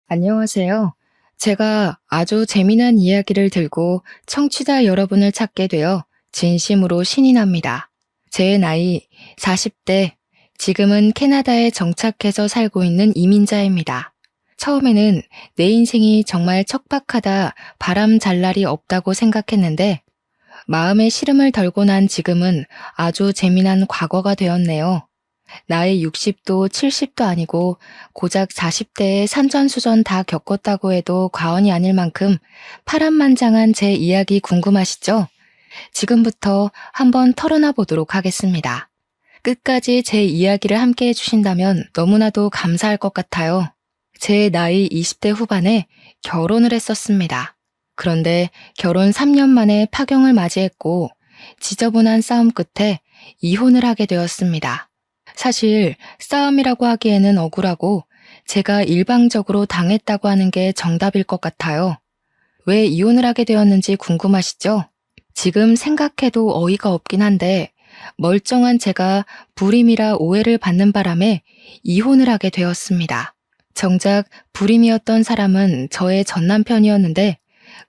안녕하세요. 제가 아주 재미난 이야기를 들고 청취자 여러분을 찾게 되어 진심으로 신이 납니다. 제 나이 40대, 지금은 캐나다에 정착해서 살고 있는 이민자입니다. 처음에는 내 인생이 정말 척박하다, 바람 잘 날이 없다고 생각했는데 마음의 시름을 덜고 난 지금은 아주 재미난 과거가 되었네요. 나이 60도 70도 아니고 고작 40대에 산전수전 다 겪었다고 해도 과언이 아닐 만큼 파란만장한 제 이야기 궁금하시죠? 지금부터 한번 털어놔 보도록 하겠습니다. 끝까지 제 이야기를 함께 해주신다면 너무나도 감사할 것 같아요. 제 나이 20대 후반에 결혼을 했었습니다. 그런데 결혼 3년 만에 파경을 맞이했고 지저분한 싸움 끝에 이혼을 하게 되었습니다. 사실 싸움이라고 하기에는 억울하고 제가 일방적으로 당했다고 하는 게 정답일 것 같아요. 왜 이혼을 하게 되었는지 궁금하시죠? 지금 생각해도 어이가 없긴 한데 멀쩡한 제가 불임이라 오해를 받는 바람에 이혼을 하게 되었습니다. 정작 불임이었던 사람은 저의 전남편이었는데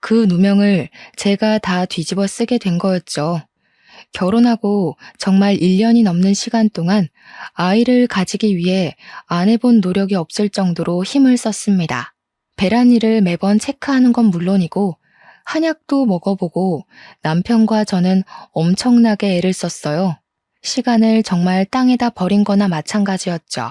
그 누명을 제가 다 뒤집어 쓰게 된 거였죠. 결혼하고 정말 1년이 넘는 시간 동안 아이를 가지기 위해 안 해본 노력이 없을 정도로 힘을 썼습니다. 배란일을 매번 체크하는 건 물론이고 한약도 먹어보고 남편과 저는 엄청나게 애를 썼어요. 시간을 정말 땅에다 버린 거나 마찬가지였죠.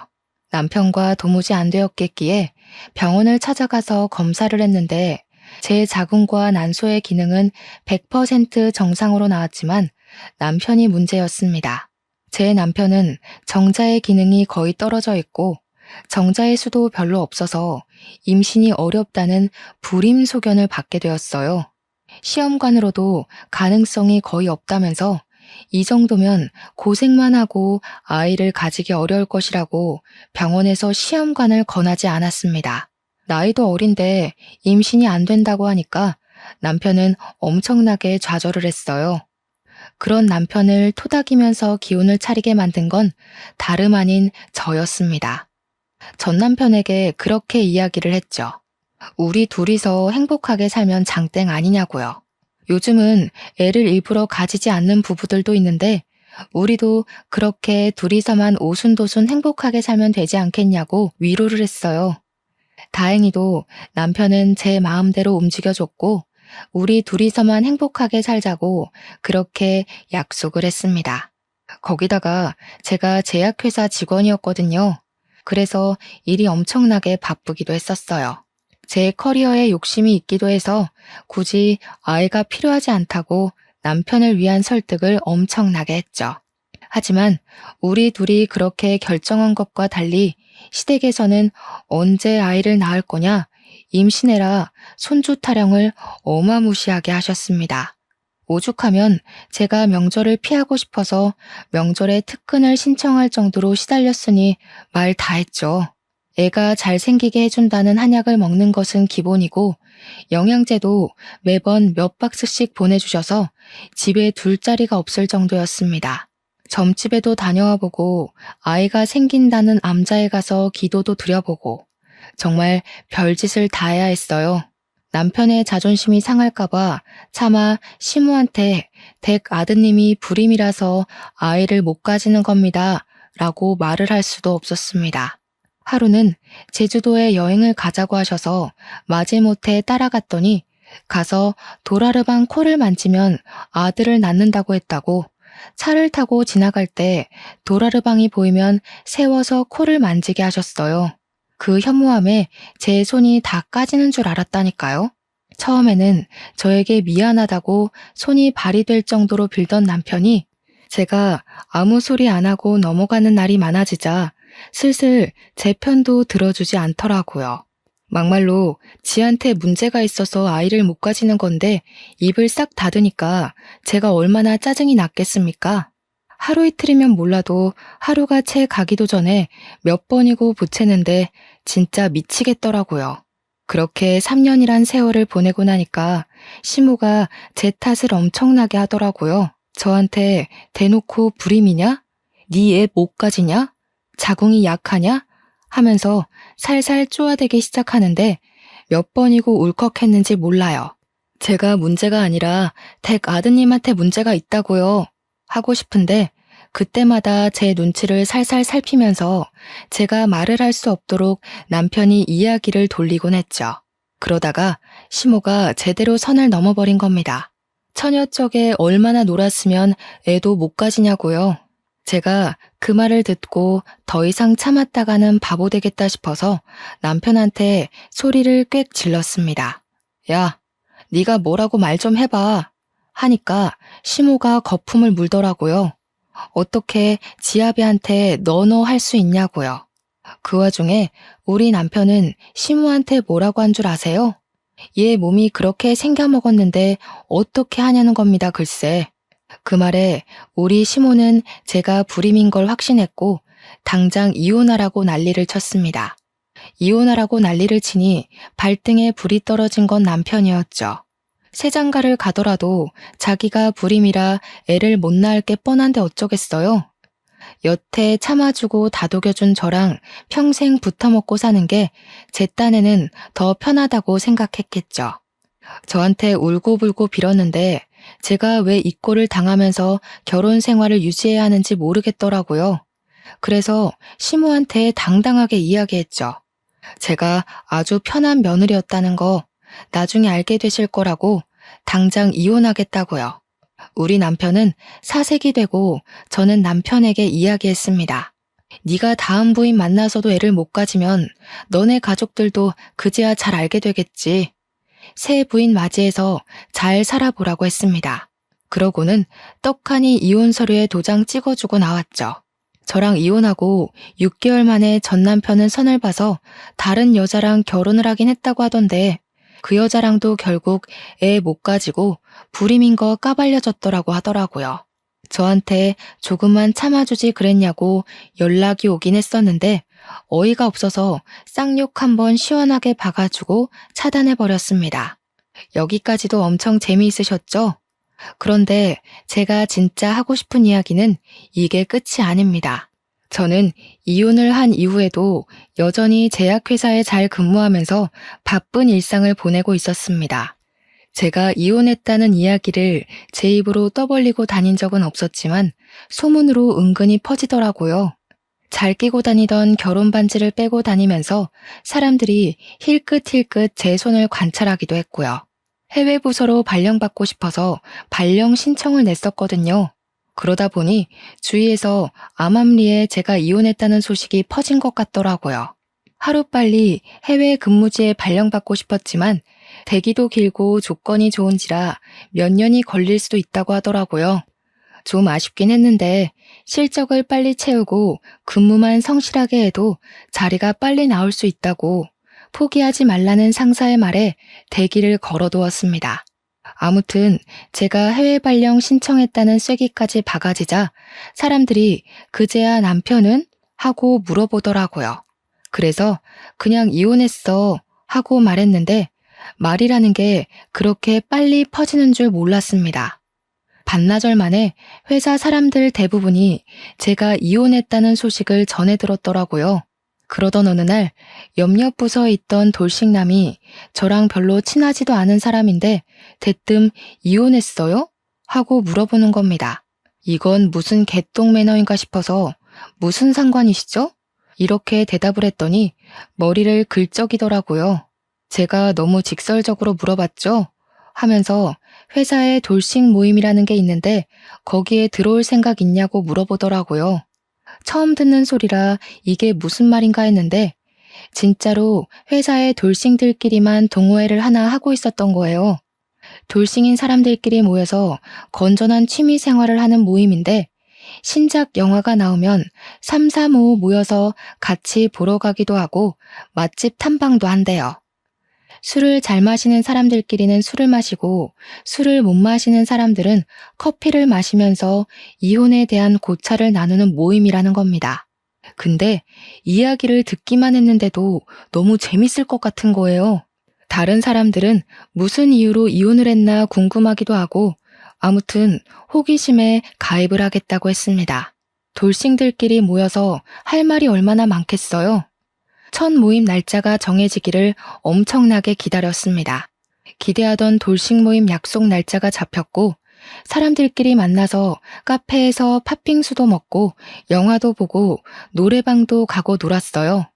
남편과 도무지 안 되었겠기에 병원을 찾아가서 검사를 했는데 제 자궁과 난소의 기능은 100% 정상으로 나왔지만 남편이 문제였습니다. 제 남편은 정자의 기능이 거의 떨어져 있고 정자의 수도 별로 없어서 임신이 어렵다는 불임 소견을 받게 되었어요. 시험관으로도 가능성이 거의 없다면서 이 정도면 고생만 하고 아이를 가지기 어려울 것이라고 병원에서 시험관을 권하지 않았습니다. 나이도 어린데 임신이 안 된다고 하니까 남편은 엄청나게 좌절을 했어요. 그런 남편을 토닥이면서 기운을 차리게 만든 건 다름 아닌 저였습니다. 전 남편에게 그렇게 이야기를 했죠. 우리 둘이서 행복하게 살면 장땡 아니냐고요. 요즘은 애를 일부러 가지지 않는 부부들도 있는데 우리도 그렇게 둘이서만 오순도순 행복하게 살면 되지 않겠냐고 위로를 했어요. 다행히도 남편은 제 마음대로 움직여줬고 우리 둘이서만 행복하게 살자고 그렇게 약속을 했습니다. 거기다가 제가 제약회사 직원이었거든요. 그래서 일이 엄청나게 바쁘기도 했었어요. 제 커리어에 욕심이 있기도 해서 굳이 아이가 필요하지 않다고 남편을 위한 설득을 엄청나게 했죠. 하지만 우리 둘이 그렇게 결정한 것과 달리 시댁에서는 언제 아이를 낳을 거냐, 임신해라, 손주 타령을 어마무시하게 하셨습니다. 오죽하면 제가 명절을 피하고 싶어서 명절에 특근을 신청할 정도로 시달렸으니 말 다 했죠. 애가 잘생기게 해준다는 한약을 먹는 것은 기본이고 영양제도 매번 몇 박스씩 보내주셔서 집에 둘 자리가 없을 정도였습니다. 점집에도 다녀와 보고 아이가 생긴다는 암자에 가서 기도도 드려보고 정말 별짓을 다 해야 했어요. 남편의 자존심이 상할까봐 차마 시무한테 댁 아드님이 불임이라서 아이를 못 가지는 겁니다. 라고 말을 할 수도 없었습니다. 하루는 제주도에 여행을 가자고 하셔서 마지못해 따라갔더니 가서 도라르방 코를 만지면 아들을 낳는다고 했다고 차를 타고 지나갈 때 도라르방이 보이면 세워서 코를 만지게 하셨어요. 그 현무암에 제 손이 다 까지는 줄 알았다니까요. 처음에는 저에게 미안하다고 손이 발이 될 정도로 빌던 남편이 제가 아무 소리 안 하고 넘어가는 날이 많아지자 슬슬 제 편도 들어주지 않더라고요. 막말로 지한테 문제가 있어서 아이를 못 가지는 건데 입을 싹 닫으니까 제가 얼마나 짜증이 났겠습니까? 하루 이틀이면 몰라도 하루가 채 가기도 전에 몇 번이고 보채는데 진짜 미치겠더라고요. 그렇게 3년이란 세월을 보내고 나니까 시모가 제 탓을 엄청나게 하더라고요. 저한테 대놓고 불임이냐? 네 애 못 가지냐? 자궁이 약하냐? 하면서 살살 쪼아대기 시작하는데 몇 번이고 울컥했는지 몰라요. 제가 문제가 아니라 댁 아드님한테 문제가 있다고요. 하고 싶은데 그때마다 제 눈치를 살살 살피면서 제가 말을 할 수 없도록 남편이 이야기를 돌리곤 했죠. 그러다가 시모가 제대로 선을 넘어버린 겁니다. 처녀 쪽에 얼마나 놀았으면 애도 못 가지냐고요. 제가 그 말을 듣고 더 이상 참았다가는 바보 되겠다 싶어서 남편한테 소리를 꽥 질렀습니다. 야, 네가 뭐라고 말 좀 해봐. 하니까 시모가 거품을 물더라고요. 어떻게 지아비한테 너너 할 수 있냐고요. 그 와중에 우리 남편은 시모한테 뭐라고 한 줄 아세요? 얘 몸이 그렇게 생겨먹었는데 어떻게 하냐는 겁니다, 글쎄. 그 말에 우리 시모는 제가 불임인 걸 확신했고 당장 이혼하라고 난리를 쳤습니다. 이혼하라고 난리를 치니 발등에 불이 떨어진 건 남편이었죠. 새장가를 가더라도 자기가 불임이라 애를 못 낳을 게 뻔한데 어쩌겠어요. 여태 참아주고 다독여준 저랑 평생 붙어먹고 사는 게 제 딴에는 더 편하다고 생각했겠죠. 저한테 울고불고 빌었는데 제가 왜 이 꼴을 당하면서 결혼 생활을 유지해야 하는지 모르겠더라고요. 그래서 시모한테 당당하게 이야기했죠. 제가 아주 편한 며느리였다는 거 나중에 알게 되실 거라고 당장 이혼하겠다고요. 우리 남편은 사색이 되고 저는 남편에게 이야기했습니다. 네가 다음 부인 만나서도 애를 못 가지면 너네 가족들도 그제야 잘 알게 되겠지. 새 부인 맞이해서 잘 살아보라고 했습니다. 그러고는 떡하니 이혼 서류에 도장 찍어주고 나왔죠. 저랑 이혼하고 6개월 만에 전 남편은 선을 봐서 다른 여자랑 결혼을 하긴 했다고 하던데 그 여자랑도 결국 애 못 가지고 불임인 거 까발려졌더라고 하더라고요. 저한테 조금만 참아주지 그랬냐고 연락이 오긴 했었는데 어이가 없어서 쌍욕 한번 시원하게 박아주고 차단해버렸습니다. 여기까지도 엄청 재미있으셨죠? 그런데 제가 진짜 하고 싶은 이야기는 이게 끝이 아닙니다. 저는 이혼을 한 이후에도 여전히 제약회사에 잘 근무하면서 바쁜 일상을 보내고 있었습니다. 제가 이혼했다는 이야기를 제 입으로 떠벌리고 다닌 적은 없었지만 소문으로 은근히 퍼지더라고요. 잘 끼고 다니던 결혼 반지를 빼고 다니면서 사람들이 힐끗힐끗 제 손을 관찰하기도 했고요. 해외 부서로 발령받고 싶어서 발령 신청을 냈었거든요. 그러다 보니 주위에서 암암리에 제가 이혼했다는 소식이 퍼진 것 같더라고요. 하루빨리 해외 근무지에 발령받고 싶었지만 대기도 길고 조건이 좋은지라 몇 년이 걸릴 수도 있다고 하더라고요. 좀 아쉽긴 했는데 실적을 빨리 채우고 근무만 성실하게 해도 자리가 빨리 나올 수 있다고 포기하지 말라는 상사의 말에 대기를 걸어두었습니다. 아무튼 제가 해외 발령 신청했다는 쐐기까지 박아지자 사람들이 그제야 남편은? 하고 물어보더라고요. 그래서 그냥 이혼했어 하고 말했는데 말이라는 게 그렇게 빨리 퍼지는 줄 몰랐습니다. 반나절 만에 회사 사람들 대부분이 제가 이혼했다는 소식을 전해 들었더라고요. 그러던 어느 날 옆옆 부서에 있던 돌싱남이 저랑 별로 친하지도 않은 사람인데 대뜸 이혼했어요? 하고 물어보는 겁니다. 이건 무슨 개똥 매너인가 싶어서 무슨 상관이시죠? 이렇게 대답을 했더니 머리를 긁적이더라고요. 제가 너무 직설적으로 물어봤죠? 하면서 회사에 돌싱 모임이라는 게 있는데 거기에 들어올 생각 있냐고 물어보더라고요. 처음 듣는 소리라 이게 무슨 말인가 했는데 진짜로 회사의 돌싱들끼리만 동호회를 하나 하고 있었던 거예요. 돌싱인 사람들끼리 모여서 건전한 취미 생활을 하는 모임인데 신작 영화가 나오면 3, 4, 5 모여서 같이 보러 가기도 하고 맛집 탐방도 한대요. 술을 잘 마시는 사람들끼리는 술을 마시고 술을 못 마시는 사람들은 커피를 마시면서 이혼에 대한 고찰을 나누는 모임이라는 겁니다. 근데 이야기를 듣기만 했는데도 너무 재밌을 것 같은 거예요. 다른 사람들은 무슨 이유로 이혼을 했나 궁금하기도 하고 아무튼 호기심에 가입을 하겠다고 했습니다. 돌싱들끼리 모여서 할 말이 얼마나 많겠어요? 첫 모임 날짜가 정해지기를 엄청나게 기다렸습니다. 기대하던 돌식 모임 약속 날짜가 잡혔고 사람들끼리 만나서 카페에서 팥빙수도 먹고 영화도 보고 노래방도 가고 놀았어요.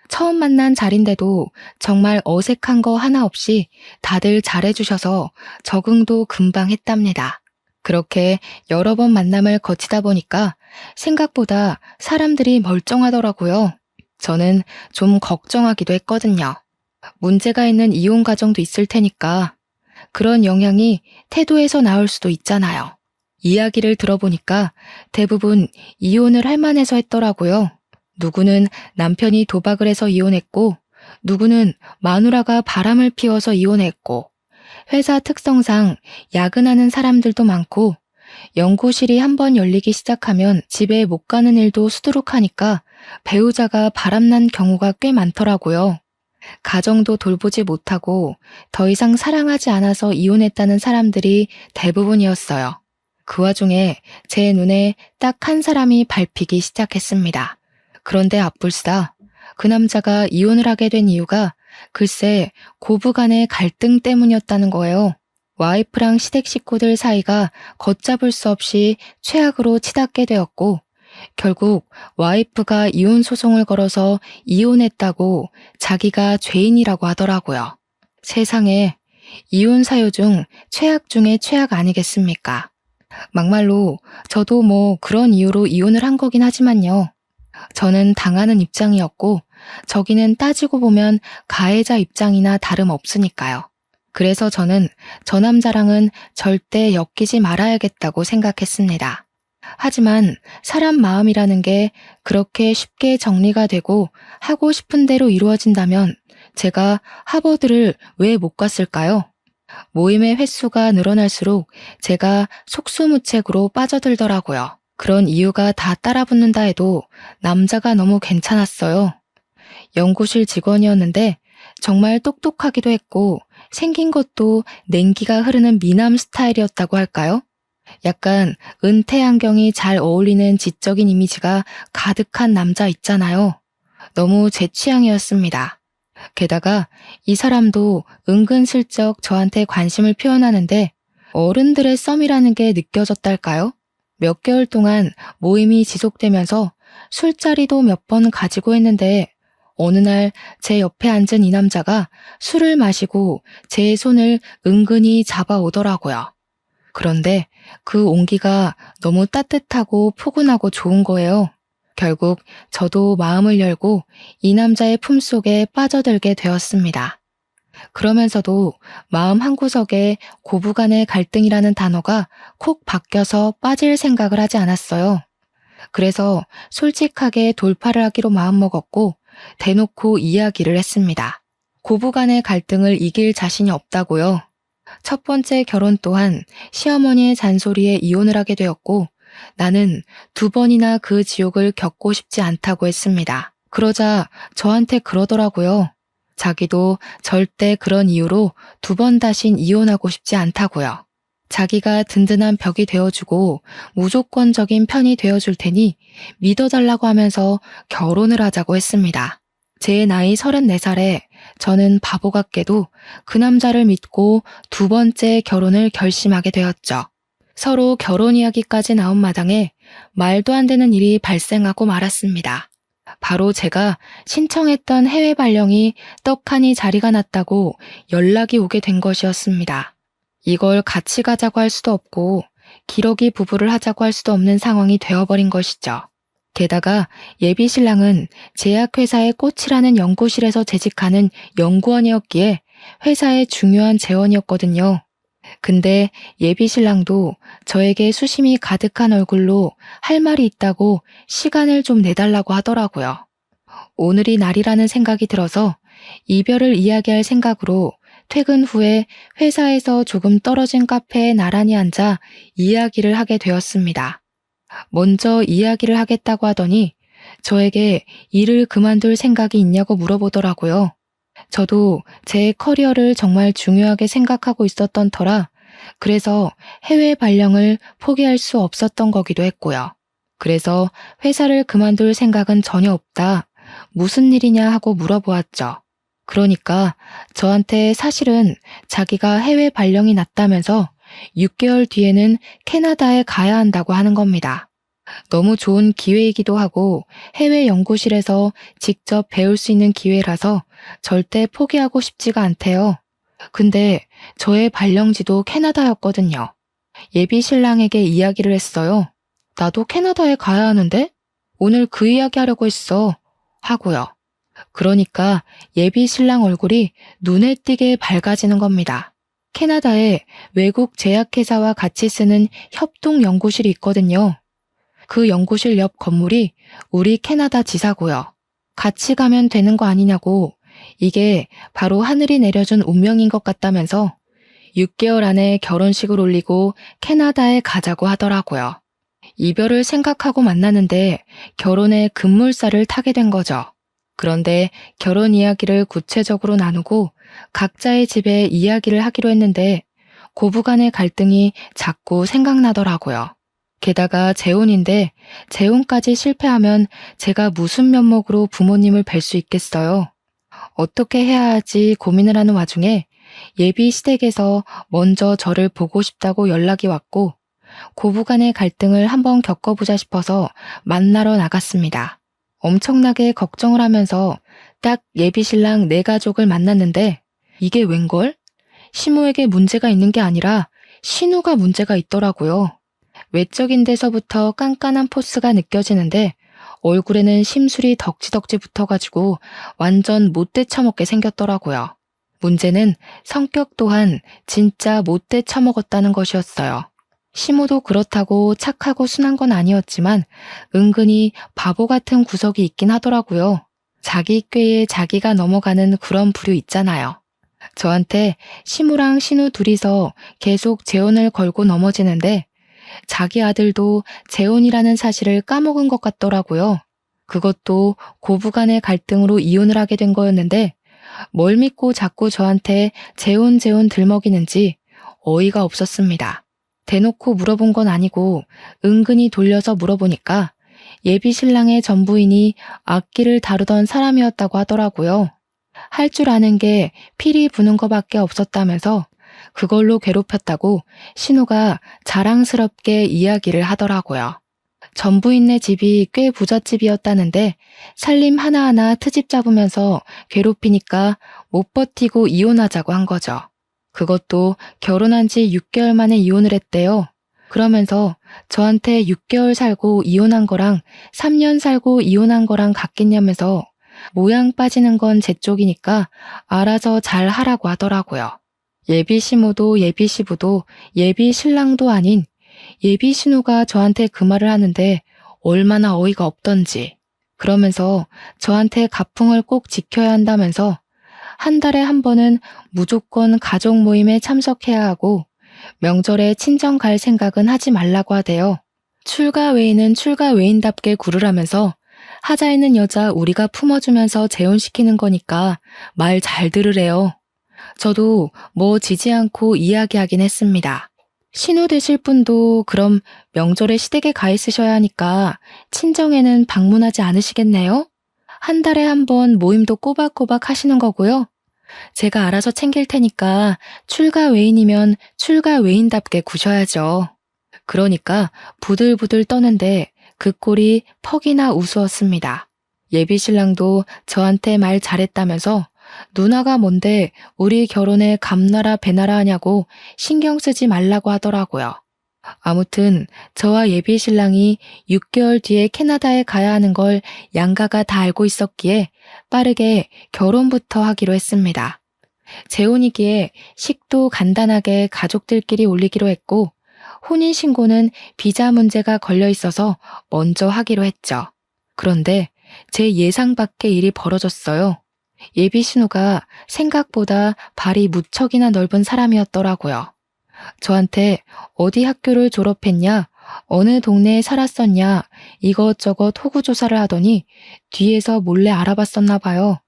처음 만난 자리인데도 정말 어색한 거 하나 없이 다들 잘해주셔서 적응도 금방 했답니다. 그렇게 여러 번 만남을 거치다 보니까 생각보다 사람들이 멀쩡하더라고요. 저는 좀 걱정하기도 했거든요. 문제가 있는 이혼 가정도 있을 테니까 그런 영향이 태도에서 나올 수도 있잖아요. 이야기를 들어보니까 대부분 이혼을 할 만해서 했더라고요. 누구는 남편이 도박을 해서 이혼했고, 누구는 마누라가 바람을 피워서 이혼했고, 회사 특성상 야근하는 사람들도 많고, 연구실이 한번 열리기 시작하면 집에 못 가는 일도 수두룩하니까 배우자가 바람난 경우가 꽤 많더라고요. 가정도 돌보지 못하고 더 이상 사랑하지 않아서 이혼했다는 사람들이 대부분이었어요. 그 와중에 제 눈에 딱 한 사람이 밟히기 시작했습니다. 그런데 앞불싸 그 남자가 이혼을 하게 된 이유가 글쎄 고부간의 갈등 때문이었다는 거예요. 와이프랑 시댁 식구들 사이가 걷잡을 수 없이 최악으로 치닫게 되었고 결국 와이프가 이혼 소송을 걸어서 이혼했다고 자기가 죄인이라고 하더라고요. 세상에 이혼 사유 중 최악 중에 최악 아니겠습니까? 막말로 저도 뭐 그런 이유로 이혼을 한 거긴 하지만요. 저는 당하는 입장이었고 저기는 따지고 보면 가해자 입장이나 다름없으니까요. 그래서 저는 저 남자랑은 절대 엮이지 말아야겠다고 생각했습니다. 하지만 사람 마음이라는 게 그렇게 쉽게 정리가 되고 하고 싶은 대로 이루어진다면 제가 하버드를 왜 못 갔을까요? 모임의 횟수가 늘어날수록 제가 속수무책으로 빠져들더라고요. 그런 이유가 다 따라붙는다 해도 남자가 너무 괜찮았어요. 연구실 직원이었는데 정말 똑똑하기도 했고 생긴 것도 냉기가 흐르는 미남 스타일이었다고 할까요? 약간 은퇴 안경이 잘 어울리는 지적인 이미지가 가득한 남자 있잖아요. 너무 제 취향이었습니다. 게다가 이 사람도 은근슬쩍 저한테 관심을 표현하는데 어른들의 썸이라는 게 느껴졌달까요? 몇 개월 동안 모임이 지속되면서 술자리도 몇 번 가지고 했는데 어느 날 제 옆에 앉은 이 남자가 술을 마시고 제 손을 은근히 잡아오더라고요. 그런데 그 온기가 너무 따뜻하고 포근하고 좋은 거예요. 결국 저도 마음을 열고 이 남자의 품속에 빠져들게 되었습니다. 그러면서도 마음 한구석에 고부간의 갈등이라는 단어가 콕 박혀서 빠질 생각을 하지 않았어요. 그래서 솔직하게 돌파를 하기로 마음먹었고 대놓고 이야기를 했습니다. 고부간의 갈등을 이길 자신이 없다고요. 첫 번째 결혼 또한 시어머니의 잔소리에 이혼을 하게 되었고 나는 2번이나 그 지옥을 겪고 싶지 않다고 했습니다. 그러자 저한테 그러더라고요. 자기도 절대 그런 이유로 2번 다신 이혼하고 싶지 않다고요. 자기가 든든한 벽이 되어주고 무조건적인 편이 되어줄 테니 믿어달라고 하면서 결혼을 하자고 했습니다. 제 나이 34살에 저는 바보 같게도 그 남자를 믿고 2번째 결혼을 결심하게 되었죠. 서로 결혼 이야기까지 나온 마당에 말도 안 되는 일이 발생하고 말았습니다. 바로 제가 신청했던 해외 발령이 떡하니 자리가 났다고 연락이 오게 된 것이었습니다. 이걸 같이 가자고 할 수도 없고 기러기 부부를 하자고 할 수도 없는 상황이 되어버린 것이죠. 게다가 예비 신랑은 제약회사의 꽃이라는 연구실에서 재직하는 연구원이었기에 회사의 중요한 재원이었거든요. 근데 예비 신랑도 저에게 수심이 가득한 얼굴로 할 말이 있다고 시간을 좀 내달라고 하더라고요. 오늘이 날이라는 생각이 들어서 이별을 이야기할 생각으로 퇴근 후에 회사에서 조금 떨어진 카페에 나란히 앉아 이야기를 하게 되었습니다. 먼저 이야기를 하겠다고 하더니 저에게 일을 그만둘 생각이 있냐고 물어보더라고요. 저도 제 커리어를 정말 중요하게 생각하고 있었던 터라 그래서 해외 발령을 포기할 수 없었던 거기도 했고요. 그래서 회사를 그만둘 생각은 전혀 없다. 무슨 일이냐 하고 물어보았죠. 그러니까 저한테 사실은 자기가 해외 발령이 났다면서 6개월 뒤에는 캐나다에 가야 한다고 하는 겁니다. 너무 좋은 기회이기도 하고 해외 연구실에서 직접 배울 수 있는 기회라서 절대 포기하고 싶지가 않대요. 근데 저의 발령지도 캐나다였거든요. 예비 신랑에게 이야기를 했어요. 나도 캐나다에 가야 하는데? 오늘 그 이야기 하려고 했어. 하고요. 그러니까 예비 신랑 얼굴이 눈에 띄게 밝아지는 겁니다. 캐나다에 외국 제약회사와 같이 쓰는 협동 연구실이 있거든요. 그 연구실 옆 건물이 우리 캐나다 지사고요. 같이 가면 되는 거 아니냐고, 이게 바로 하늘이 내려준 운명인 것 같다면서 6개월 안에 결혼식을 올리고 캐나다에 가자고 하더라고요. 이별을 생각하고 만나는데 결혼의 급물살을 타게 된 거죠. 그런데 결혼 이야기를 구체적으로 나누고 각자의 집에 이야기를 하기로 했는데 고부간의 갈등이 자꾸 생각나더라고요. 게다가 재혼인데 재혼까지 실패하면 제가 무슨 면목으로 부모님을 뵐 수 있겠어요. 어떻게 해야 할지 고민을 하는 와중에 예비 시댁에서 먼저 저를 보고 싶다고 연락이 왔고 고부간의 갈등을 한번 겪어보자 싶어서 만나러 나갔습니다. 엄청나게 걱정을 하면서 딱 예비 신랑 네 가족을 만났는데 이게 웬걸? 시모에게 문제가 있는 게 아니라 신우가 문제가 있더라고요. 외적인 데서부터 깐깐한 포스가 느껴지는데 얼굴에는 심술이 덕지덕지 붙어가지고 완전 못돼 처먹게 생겼더라고요. 문제는 성격 또한 진짜 못돼 처먹었다는 것이었어요. 시모도 그렇다고 착하고 순한 건 아니었지만 은근히 바보 같은 구석이 있긴 하더라고요. 자기 꾀에 자기가 넘어가는 그런 부류 있잖아요. 저한테 시모랑 신우 둘이서 계속 재혼을 걸고 넘어지는데 자기 아들도 재혼이라는 사실을 까먹은 것 같더라고요. 그것도 고부간의 갈등으로 이혼을 하게 된 거였는데 뭘 믿고 자꾸 저한테 재혼 들먹이는지 어이가 없었습니다. 대놓고 물어본 건 아니고 은근히 돌려서 물어보니까 예비 신랑의 전부인이 악기를 다루던 사람이었다고 하더라고요. 할 줄 아는 게 피리 부는 거밖에 없었다면서 그걸로 괴롭혔다고 신우가 자랑스럽게 이야기를 하더라고요. 전부인네 집이 꽤 부잣집이었다는데 살림 하나하나 트집 잡으면서 괴롭히니까 못 버티고 이혼하자고 한 거죠. 그것도 결혼한 지 6개월 만에 이혼을 했대요. 그러면서 저한테 6개월 살고 이혼한 거랑 3년 살고 이혼한 거랑 같겠냐면서 모양 빠지는 건 제 쪽이니까 알아서 잘 하라고 하더라고요. 예비 시모도 예비 시부도 예비 신랑도 아닌 예비 신우가 저한테 그 말을 하는데 얼마나 어이가 없던지. 그러면서 저한테 가풍을 꼭 지켜야 한다면서 한 달에 한 번은 무조건 가족 모임에 참석해야 하고 명절에 친정 갈 생각은 하지 말라고 하대요. 출가 외인은 출가 외인답게 굴으라면서 하자 있는 여자 우리가 품어주면서 재혼시키는 거니까 말 잘 들으래요. 저도 뭐 지지 않고 이야기하긴 했습니다. 신우 되실 분도 그럼 명절에 시댁에 가 있으셔야 하니까 친정에는 방문하지 않으시겠네요? 한 달에 한 번 모임도 꼬박꼬박 하시는 거고요. 제가 알아서 챙길 테니까 출가 외인이면 출가 외인답게 구셔야죠. 그러니까 부들부들 떠는데 그 꼴이 퍽이나 우스웠습니다. 예비 신랑도 저한테 말 잘했다면서 누나가 뭔데 우리 결혼에 감나라 배나라 하냐고 신경 쓰지 말라고 하더라고요. 아무튼 저와 예비 신랑이 6개월 뒤에 캐나다에 가야 하는 걸 양가가 다 알고 있었기에 빠르게 결혼부터 하기로 했습니다. 재혼이기에 식도 간단하게 가족들끼리 올리기로 했고 혼인신고는 비자 문제가 걸려 있어서 먼저 하기로 했죠. 그런데 제 예상 밖의 일이 벌어졌어요. 예비 신우가 생각보다 발이 무척이나 넓은 사람이었더라고요. 저한테 어디 학교를 졸업했냐, 어느 동네에 살았었냐 이것저것 호구조사를 하더니 뒤에서 몰래 알아봤었나 봐요.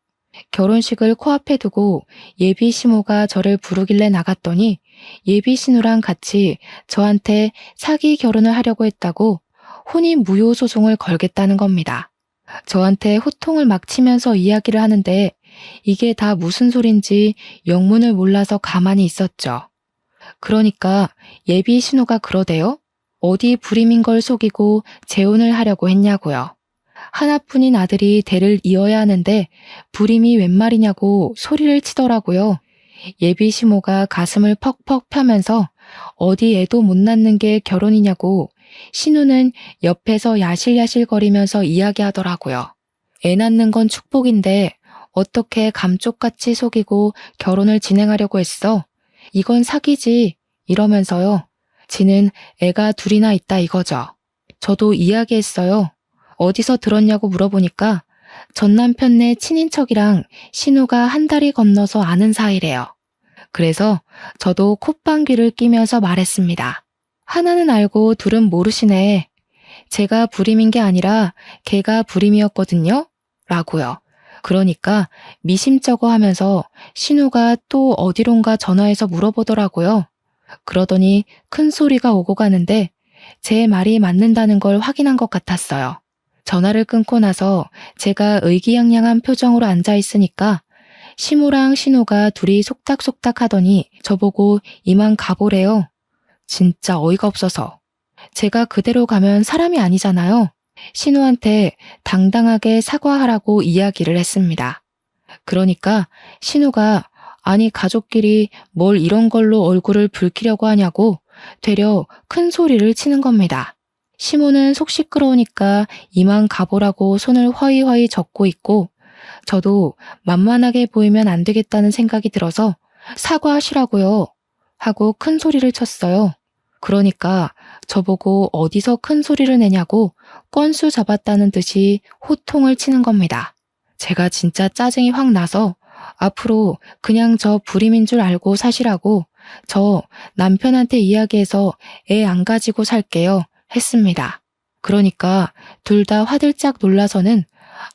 결혼식을 코앞에 두고 예비 시모가 저를 부르길래 나갔더니 예비 신우랑 같이 저한테 사기 결혼을 하려고 했다고 혼인 무효 소송을 걸겠다는 겁니다. 저한테 호통을 막 치면서 이야기를 하는데 이게 다 무슨 소린지 영문을 몰라서 가만히 있었죠. 그러니까 예비 신우가 그러대요? 어디 불임인 걸 속이고 재혼을 하려고 했냐고요. 하나뿐인 아들이 대를 이어야 하는데 불임이 웬 말이냐고 소리를 치더라고요. 예비 시모가 가슴을 퍽퍽 펴면서 어디 애도 못 낳는 게 결혼이냐고 신우는 옆에서 야실야실거리면서 이야기하더라고요. 애 낳는 건 축복인데 어떻게 감쪽같이 속이고 결혼을 진행하려고 했어? 이건 사기지. 이러면서요. 지는 애가 둘이나 있다 이거죠. 저도 이야기했어요. 어디서 들었냐고 물어보니까 전 남편네 친인척이랑 신우가 한 달이 건너서 아는 사이래요. 그래서 저도 콧방귀를 뀌면서 말했습니다. 하나는 알고 둘은 모르시네. 제가 불임인 게 아니라 걔가 불임이었거든요. 라고요. 그러니까 미심쩍어 하면서 신우가 또 어디론가 전화해서 물어보더라고요. 그러더니 큰 소리가 오고 가는데 제 말이 맞는다는 걸 확인한 것 같았어요. 전화를 끊고 나서 제가 의기양양한 표정으로 앉아 있으니까 시무랑 신우가 둘이 속닥속닥 하더니 저보고 이만 가보래요. 진짜 어이가 없어서. 제가 그대로 가면 사람이 아니잖아요. 신우한테 당당하게 사과하라고 이야기를 했습니다. 그러니까 신우가 아니 가족끼리 뭘 이런 걸로 얼굴을 붉히려고 하냐고 되려 큰 소리를 치는 겁니다. 시모는 속 시끄러우니까 이만 가보라고 손을 허이허이 젓고 있고 저도 만만하게 보이면 안 되겠다는 생각이 들어서 사과하시라고요 하고 큰 소리를 쳤어요. 그러니까 저보고 어디서 큰 소리를 내냐고 건수 잡았다는 듯이 호통을 치는 겁니다. 제가 진짜 짜증이 확 나서 앞으로 그냥 저 불임인 줄 알고 사시라고 저 남편한테 이야기해서 애 안 가지고 살게요 했습니다. 그러니까 둘 다 화들짝 놀라서는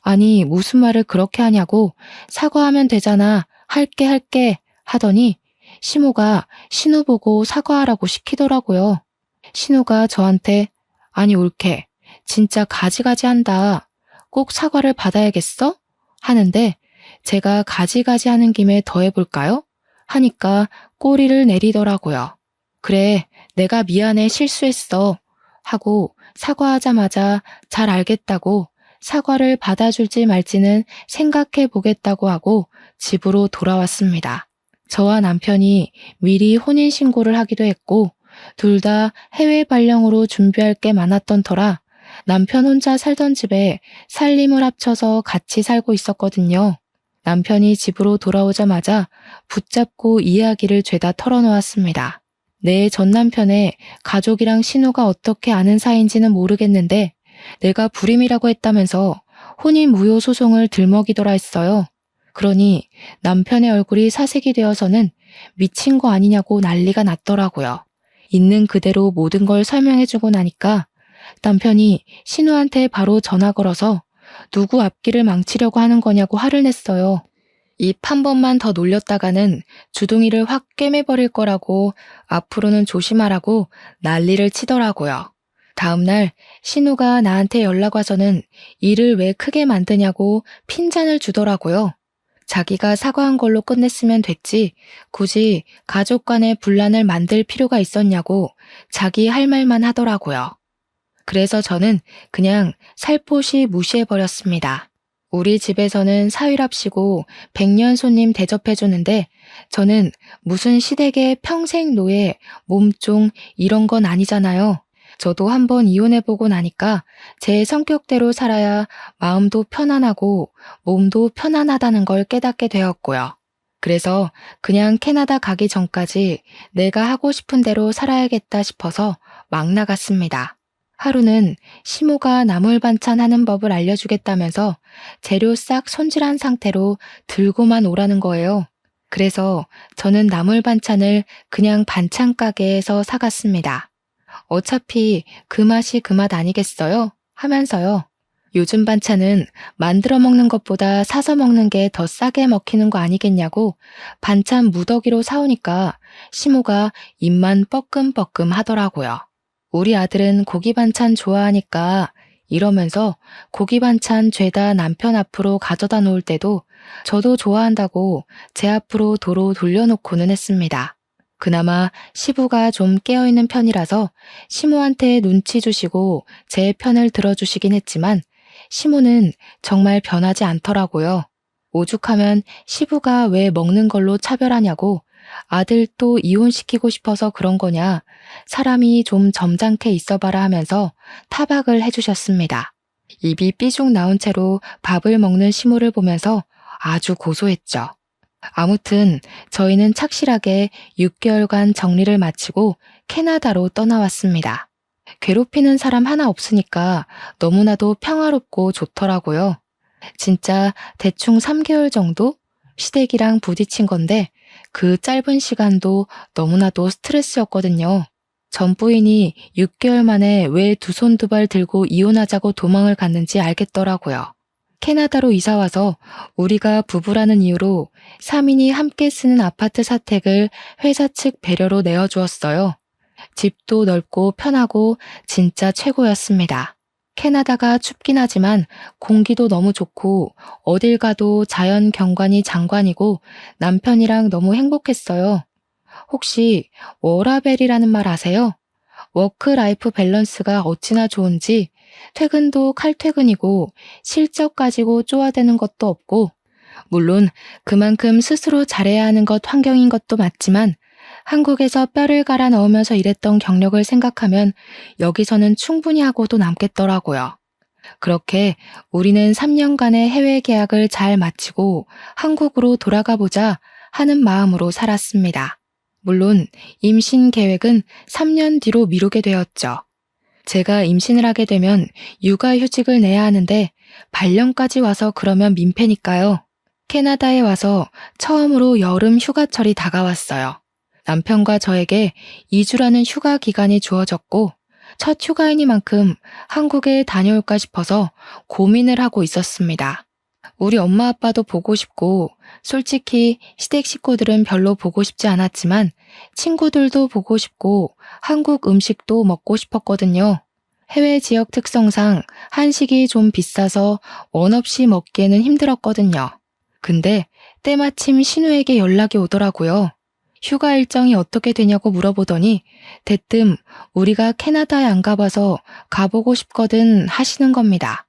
아니 무슨 말을 그렇게 하냐고 사과하면 되잖아 할게 하더니 시모가 신우 보고 사과하라고 시키더라고요. 신우가 저한테 아니 올케 진짜 가지가지 한다. 꼭 사과를 받아야겠어? 하는데 제가 가지가지 하는 김에 더 해볼까요? 하니까 꼬리를 내리더라고요. 그래 내가 미안해 실수했어 하고 사과하자마자 잘 알겠다고 사과를 받아줄지 말지는 생각해 보겠다고 하고 집으로 돌아왔습니다. 저와 남편이 미리 혼인신고를 하기도 했고 둘 다 해외 발령으로 준비할 게 많았던 터라 남편 혼자 살던 집에 살림을 합쳐서 같이 살고 있었거든요. 남편이 집으로 돌아오자마자 붙잡고 이야기를 죄다 털어놓았습니다. 내 전 남편의 가족이랑 신우가 어떻게 아는 사이인지는 모르겠는데 내가 불임이라고 했다면서 혼인 무효 소송을 들먹이더라 했어요. 그러니 남편의 얼굴이 사색이 되어서는 미친 거 아니냐고 난리가 났더라고요. 있는 그대로 모든 걸 설명해주고 나니까 남편이 신우한테 바로 전화 걸어서 누구 앞길을 망치려고 하는 거냐고 화를 냈어요. 입 한 번만 더 놀렸다가는 주둥이를 확 꿰매버릴 거라고 앞으로는 조심하라고 난리를 치더라고요. 다음날 신우가 나한테 연락 와서는 일을 왜 크게 만드냐고 핀잔을 주더라고요. 자기가 사과한 걸로 끝냈으면 됐지 굳이 가족 간의 분란을 만들 필요가 있었냐고 자기 할 말만 하더라고요. 그래서 저는 그냥 살포시 무시해버렸습니다. 우리 집에서는 사위랍시고 100년 손님 대접해주는데 저는 무슨 시댁의 평생 노예, 몸종 이런 건 아니잖아요. 저도 한번 이혼해보고 나니까 제 성격대로 살아야 마음도 편안하고 몸도 편안하다는 걸 깨닫게 되었고요. 그래서 그냥 캐나다 가기 전까지 내가 하고 싶은 대로 살아야겠다 싶어서 막 나갔습니다. 하루는 시모가 나물 반찬 하는 법을 알려주겠다면서 재료 싹 손질한 상태로 들고만 오라는 거예요. 그래서 저는 나물 반찬을 그냥 반찬 가게에서 사갔습니다. 어차피 그 맛이 그 맛 아니겠어요? 하면서요. 요즘 반찬은 만들어 먹는 것보다 사서 먹는 게 더 싸게 먹히는 거 아니겠냐고 반찬 무더기로 사오니까 시모가 입만 뻐끔뻐끔 하더라고요. 우리 아들은 고기 반찬 좋아하니까 이러면서 고기 반찬 죄다 남편 앞으로 가져다 놓을 때도 저도 좋아한다고 제 앞으로 도로 돌려놓고는 했습니다. 그나마 시부가 좀 깨어있는 편이라서 시모한테 눈치 주시고 제 편을 들어주시긴 했지만 시모는 정말 변하지 않더라고요. 오죽하면 시부가 왜 먹는 걸로 차별하냐고 아들 또 이혼시키고 싶어서 그런 거냐, 사람이 좀 점잖게 있어봐라 하면서 타박을 해주셨습니다. 입이 삐죽 나온 채로 밥을 먹는 시모를 보면서 아주 고소했죠. 아무튼 저희는 착실하게 6개월간 정리를 마치고 캐나다로 떠나왔습니다. 괴롭히는 사람 하나 없으니까 너무나도 평화롭고 좋더라고요. 진짜 대충 3개월 정도 시댁이랑 부딪힌 건데 그 짧은 시간도 너무나도 스트레스였거든요. 전 부인이 6개월 만에 왜 두 손 두 발 들고 이혼하자고 도망을 갔는지 알겠더라고요. 캐나다로 이사와서 우리가 부부라는 이유로 3인이 함께 쓰는 아파트 사택을 회사 측 배려로 내어주었어요. 집도 넓고 편하고 진짜 최고였습니다. 캐나다가 춥긴 하지만 공기도 너무 좋고 어딜 가도 자연 경관이 장관이고 남편이랑 너무 행복했어요. 혹시 워라벨이라는 말 아세요? 워크라이프 밸런스가 어찌나 좋은지 퇴근도 칼퇴근이고 실적 가지고 쪼아대는 것도 없고, 물론 그만큼 스스로 잘해야 하는 것 환경인 것도 맞지만 한국에서 뼈를 갈아 넣으면서 일했던 경력을 생각하면 여기서는 충분히 하고도 남겠더라고요. 그렇게 우리는 3년간의 해외 계약을 잘 마치고 한국으로 돌아가 보자 하는 마음으로 살았습니다. 물론 임신 계획은 3년 뒤로 미루게 되었죠. 제가 임신을 하게 되면 육아휴직을 내야 하는데 발령까지 와서 그러면 민폐니까요. 캐나다에 와서 처음으로 여름 휴가철이 다가왔어요. 남편과 저에게 2주라는 휴가 기간이 주어졌고 첫 휴가이니만큼 한국에 다녀올까 싶어서 고민을 하고 있었습니다. 우리 엄마 아빠도 보고 싶고 솔직히 시댁 식구들은 별로 보고 싶지 않았지만 친구들도 보고 싶고 한국 음식도 먹고 싶었거든요. 해외 지역 특성상 한식이 좀 비싸서 원 없이 먹기에는 힘들었거든요. 근데 때마침 신우에게 연락이 오더라고요. 휴가 일정이 어떻게 되냐고 물어보더니 대뜸 우리가 캐나다에 안 가봐서 가보고 싶거든 하시는 겁니다.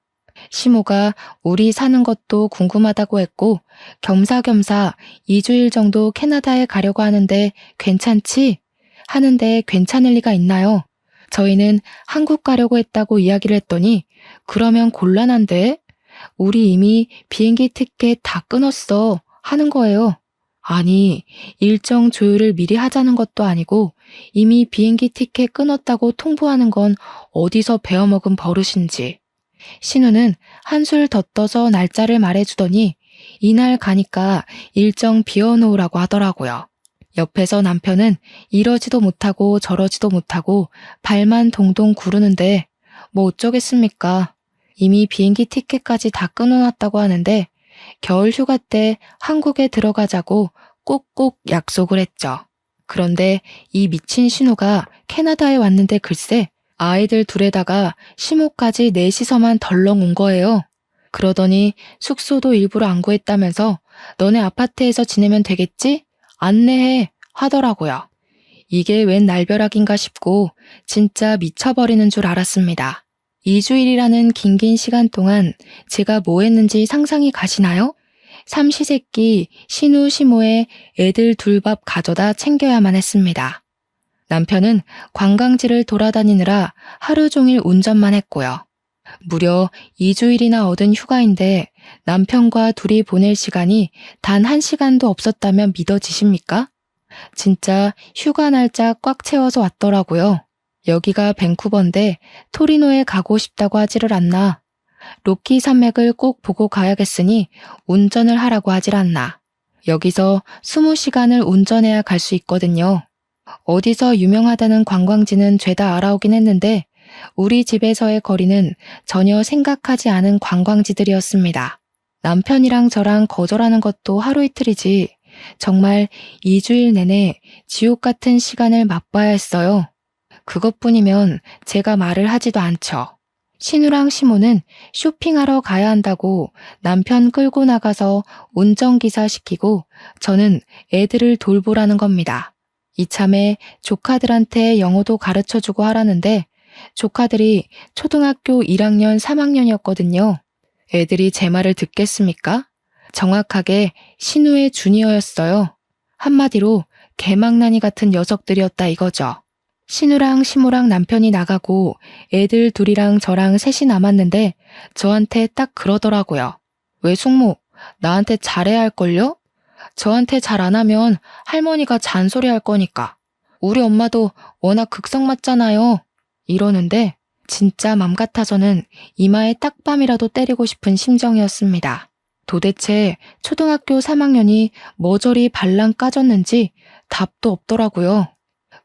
시모가 우리 사는 것도 궁금하다고 했고 겸사겸사 2주일 정도 캐나다에 가려고 하는데 괜찮지? 하는데 괜찮을 리가 있나요? 저희는 한국 가려고 했다고 이야기를 했더니 그러면 곤란한데? 우리 이미 비행기 티켓 다 끊었어 하는 거예요. 아니, 일정 조율을 미리 하자는 것도 아니고 이미 비행기 티켓 끊었다고 통보하는 건 어디서 배워먹은 버릇인지. 신우는 한술 더 떠서 날짜를 말해주더니 이날 가니까 일정 비워놓으라고 하더라고요. 옆에서 남편은 이러지도 못하고 저러지도 못하고 발만 동동 구르는데 뭐 어쩌겠습니까? 이미 비행기 티켓까지 다 끊어놨다고 하는데 겨울 휴가 때 한국에 들어가자고 꼭꼭 약속을 했죠. 그런데 이 미친 신우가 캐나다에 왔는데 글쎄 아이들 둘에다가 시모까지 넷이서만 덜렁 온 거예요. 그러더니 숙소도 일부러 안 구했다면서 너네 아파트에서 지내면 되겠지? 안내해 하더라고요. 이게 웬 날벼락인가 싶고 진짜 미쳐버리는 줄 알았습니다. 2주일이라는 긴긴 시간 동안 제가 뭐 했는지 상상이 가시나요? 삼시세끼 신우 시모의 애들 둘 밥 가져다 챙겨야만 했습니다. 남편은 관광지를 돌아다니느라 하루 종일 운전만 했고요. 무려 2주일이나 얻은 휴가인데 남편과 둘이 보낼 시간이 단 1시간도 없었다면 믿어지십니까? 진짜 휴가 날짜 꽉 채워서 왔더라고요. 여기가 밴쿠버인데 토리노에 가고 싶다고 하지를 않나. 로키 산맥을 꼭 보고 가야겠으니 운전을 하라고 하질 않나. 여기서 20시간을 운전해야 갈 수 있거든요. 어디서 유명하다는 관광지는 죄다 알아오긴 했는데 우리 집에서의 거리는 전혀 생각하지 않은 관광지들이었습니다. 남편이랑 저랑 거절하는 것도 하루 이틀이지 정말 2주일 내내 지옥 같은 시간을 맛봐야 했어요. 그것뿐이면 제가 말을 하지도 않죠. 신우랑 시모는 쇼핑하러 가야 한다고 남편 끌고 나가서 운전기사 시키고 저는 애들을 돌보라는 겁니다. 이참에 조카들한테 영어도 가르쳐주고 하라는데 조카들이 초등학교 1학년, 3학년이었거든요. 애들이 제 말을 듣겠습니까? 정확하게 신우의 주니어였어요. 한마디로 개망나니 같은 녀석들이었다 이거죠. 신우랑 시모랑 남편이 나가고 애들 둘이랑 저랑 셋이 남았는데 저한테 딱 그러더라고요. 왜 숙모, 나한테 잘해야 할걸요? 저한테 잘 안 하면 할머니가 잔소리할 거니까. 우리 엄마도 워낙 극성 맞잖아요. 이러는데 진짜 맘 같아서는 이마에 딱밤이라도 때리고 싶은 심정이었습니다. 도대체 초등학교 3학년이 뭐 저리 발랑 까졌는지 답도 없더라고요.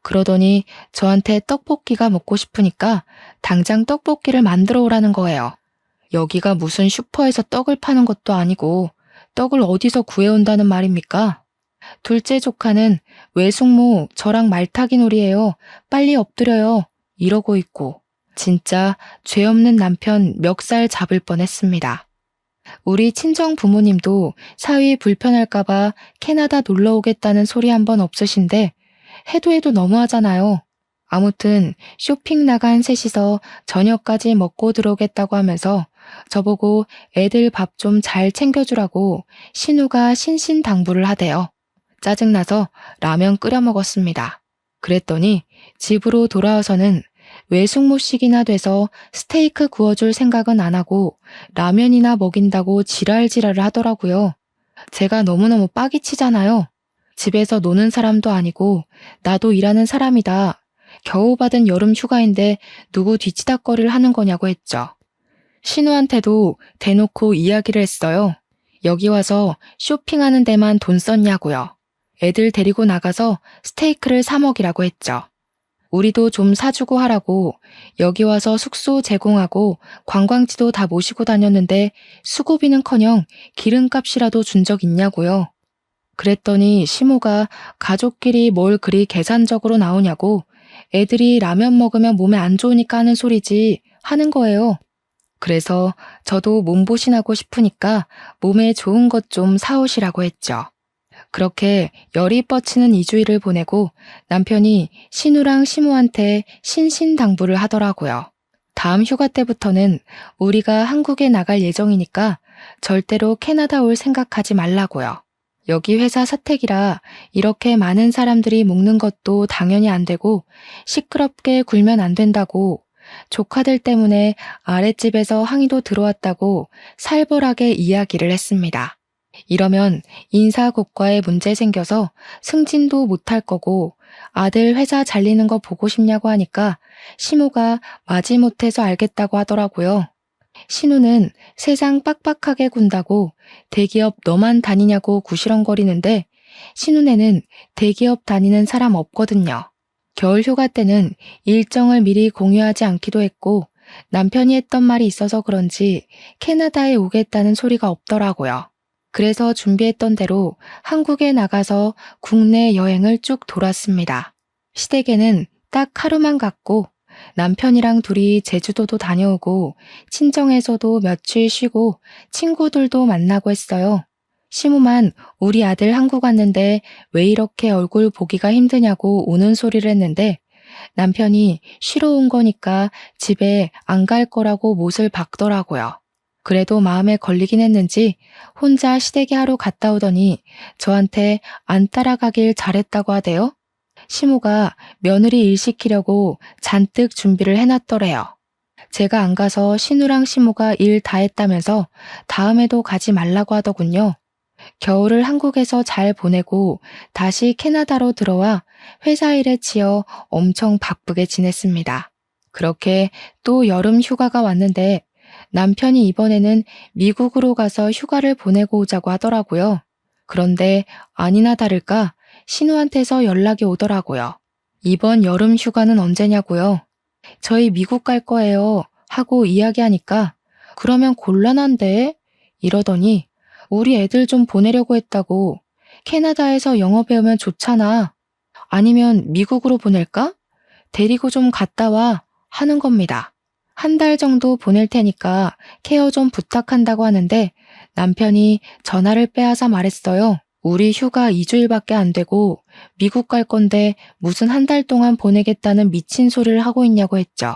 그러더니 저한테 떡볶이가 먹고 싶으니까 당장 떡볶이를 만들어 오라는 거예요. 여기가 무슨 슈퍼에서 떡을 파는 것도 아니고 떡을 어디서 구해온다는 말입니까? 둘째 조카는 왜 숙모 저랑 말타기 놀이에요. 빨리 엎드려요. 이러고 있고 진짜 죄 없는 남편 멱살 잡을 뻔했습니다. 우리 친정 부모님도 사위 불편할까봐 캐나다 놀러 오겠다는 소리 한 번 없으신데 해도 너무하잖아요. 아무튼 쇼핑 나간 셋이서 저녁까지 먹고 들어오겠다고 하면서 저보고 애들 밥 좀 잘 챙겨주라고 신우가 신신당부를 하대요. 짜증나서 라면 끓여 먹었습니다. 그랬더니 집으로 돌아와서는 외숙모식이나 돼서 스테이크 구워줄 생각은 안 하고 라면이나 먹인다고 지랄지랄을 하더라고요. 제가 너무너무 빡이 치잖아요. 집에서 노는 사람도 아니고 나도 일하는 사람이다. 겨우 받은 여름 휴가인데 누구 뒤치다꺼리를 하는 거냐고 했죠. 신우한테도 대놓고 이야기를 했어요. 여기 와서 쇼핑하는 데만 돈 썼냐고요. 애들 데리고 나가서 스테이크를 사 먹이라고 했죠. 우리도 좀 사주고 하라고 여기 와서 숙소 제공하고 관광지도 다 모시고 다녔는데 수고비는커녕 기름값이라도 준 적 있냐고요. 그랬더니 시모가 가족끼리 뭘 그리 계산적으로 나오냐고 애들이 라면 먹으면 몸에 안 좋으니까 하는 소리지 하는 거예요. 그래서 저도 몸보신하고 싶으니까 몸에 좋은 것 좀 사오시라고 했죠. 그렇게 열이 뻗치는 2주일을 보내고 남편이 신우랑 시모한테 신신당부를 하더라고요. 다음 휴가 때부터는 우리가 한국에 나갈 예정이니까 절대로 캐나다 올 생각하지 말라고요. 여기 회사 사택이라 이렇게 많은 사람들이 묵는 것도 당연히 안 되고 시끄럽게 굴면 안 된다고 조카들 때문에 아랫집에서 항의도 들어왔다고 살벌하게 이야기를 했습니다. 이러면 인사고과에 문제 생겨서 승진도 못할 거고 아들 회사 잘리는 거 보고 싶냐고 하니까 시모가 마지못해서 알겠다고 하더라고요. 신우는 세상 빡빡하게 군다고 대기업 너만 다니냐고 구시렁거리는데 신우네는 대기업 다니는 사람 없거든요. 겨울 휴가 때는 일정을 미리 공유하지 않기도 했고 남편이 했던 말이 있어서 그런지 캐나다에 오겠다는 소리가 없더라고요. 그래서 준비했던 대로 한국에 나가서 국내 여행을 쭉 돌았습니다. 시댁에는 딱 하루만 갔고 남편이랑 둘이 제주도도 다녀오고 친정에서도 며칠 쉬고 친구들도 만나고 했어요. 시무만 우리 아들 한국 왔는데 왜 이렇게 얼굴 보기가 힘드냐고 우는 소리를 했는데 남편이 쉬러 온 거니까 집에 안 갈 거라고 못을 박더라고요. 그래도 마음에 걸리긴 했는지 혼자 시댁에 하루 갔다 오더니 저한테 안 따라가길 잘했다고 하대요. 시모가 며느리 일 시키려고 잔뜩 준비를 해놨더래요. 제가 안 가서 신우랑 시모가 일 다 했다면서 다음에도 가지 말라고 하더군요. 겨울을 한국에서 잘 보내고 다시 캐나다로 들어와 회사 일에 치여 엄청 바쁘게 지냈습니다. 그렇게 또 여름 휴가가 왔는데 남편이 이번에는 미국으로 가서 휴가를 보내고 오자고 하더라고요. 그런데 아니나 다를까 신우한테서 연락이 오더라고요. 이번 여름 휴가는 언제냐고요? 저희 미국 갈 거예요 하고 이야기하니까 그러면 곤란한데? 이러더니 우리 애들 좀 보내려고 했다고 캐나다에서 영어 배우면 좋잖아. 아니면 미국으로 보낼까? 데리고 좀 갔다 와 하는 겁니다. 한 달 정도 보낼 테니까 케어 좀 부탁한다고 하는데 남편이 전화를 빼앗아 말했어요. 우리 휴가 2주일밖에 안 되고 미국 갈 건데 무슨 한 달 동안 보내겠다는 미친 소리를 하고 있냐고 했죠.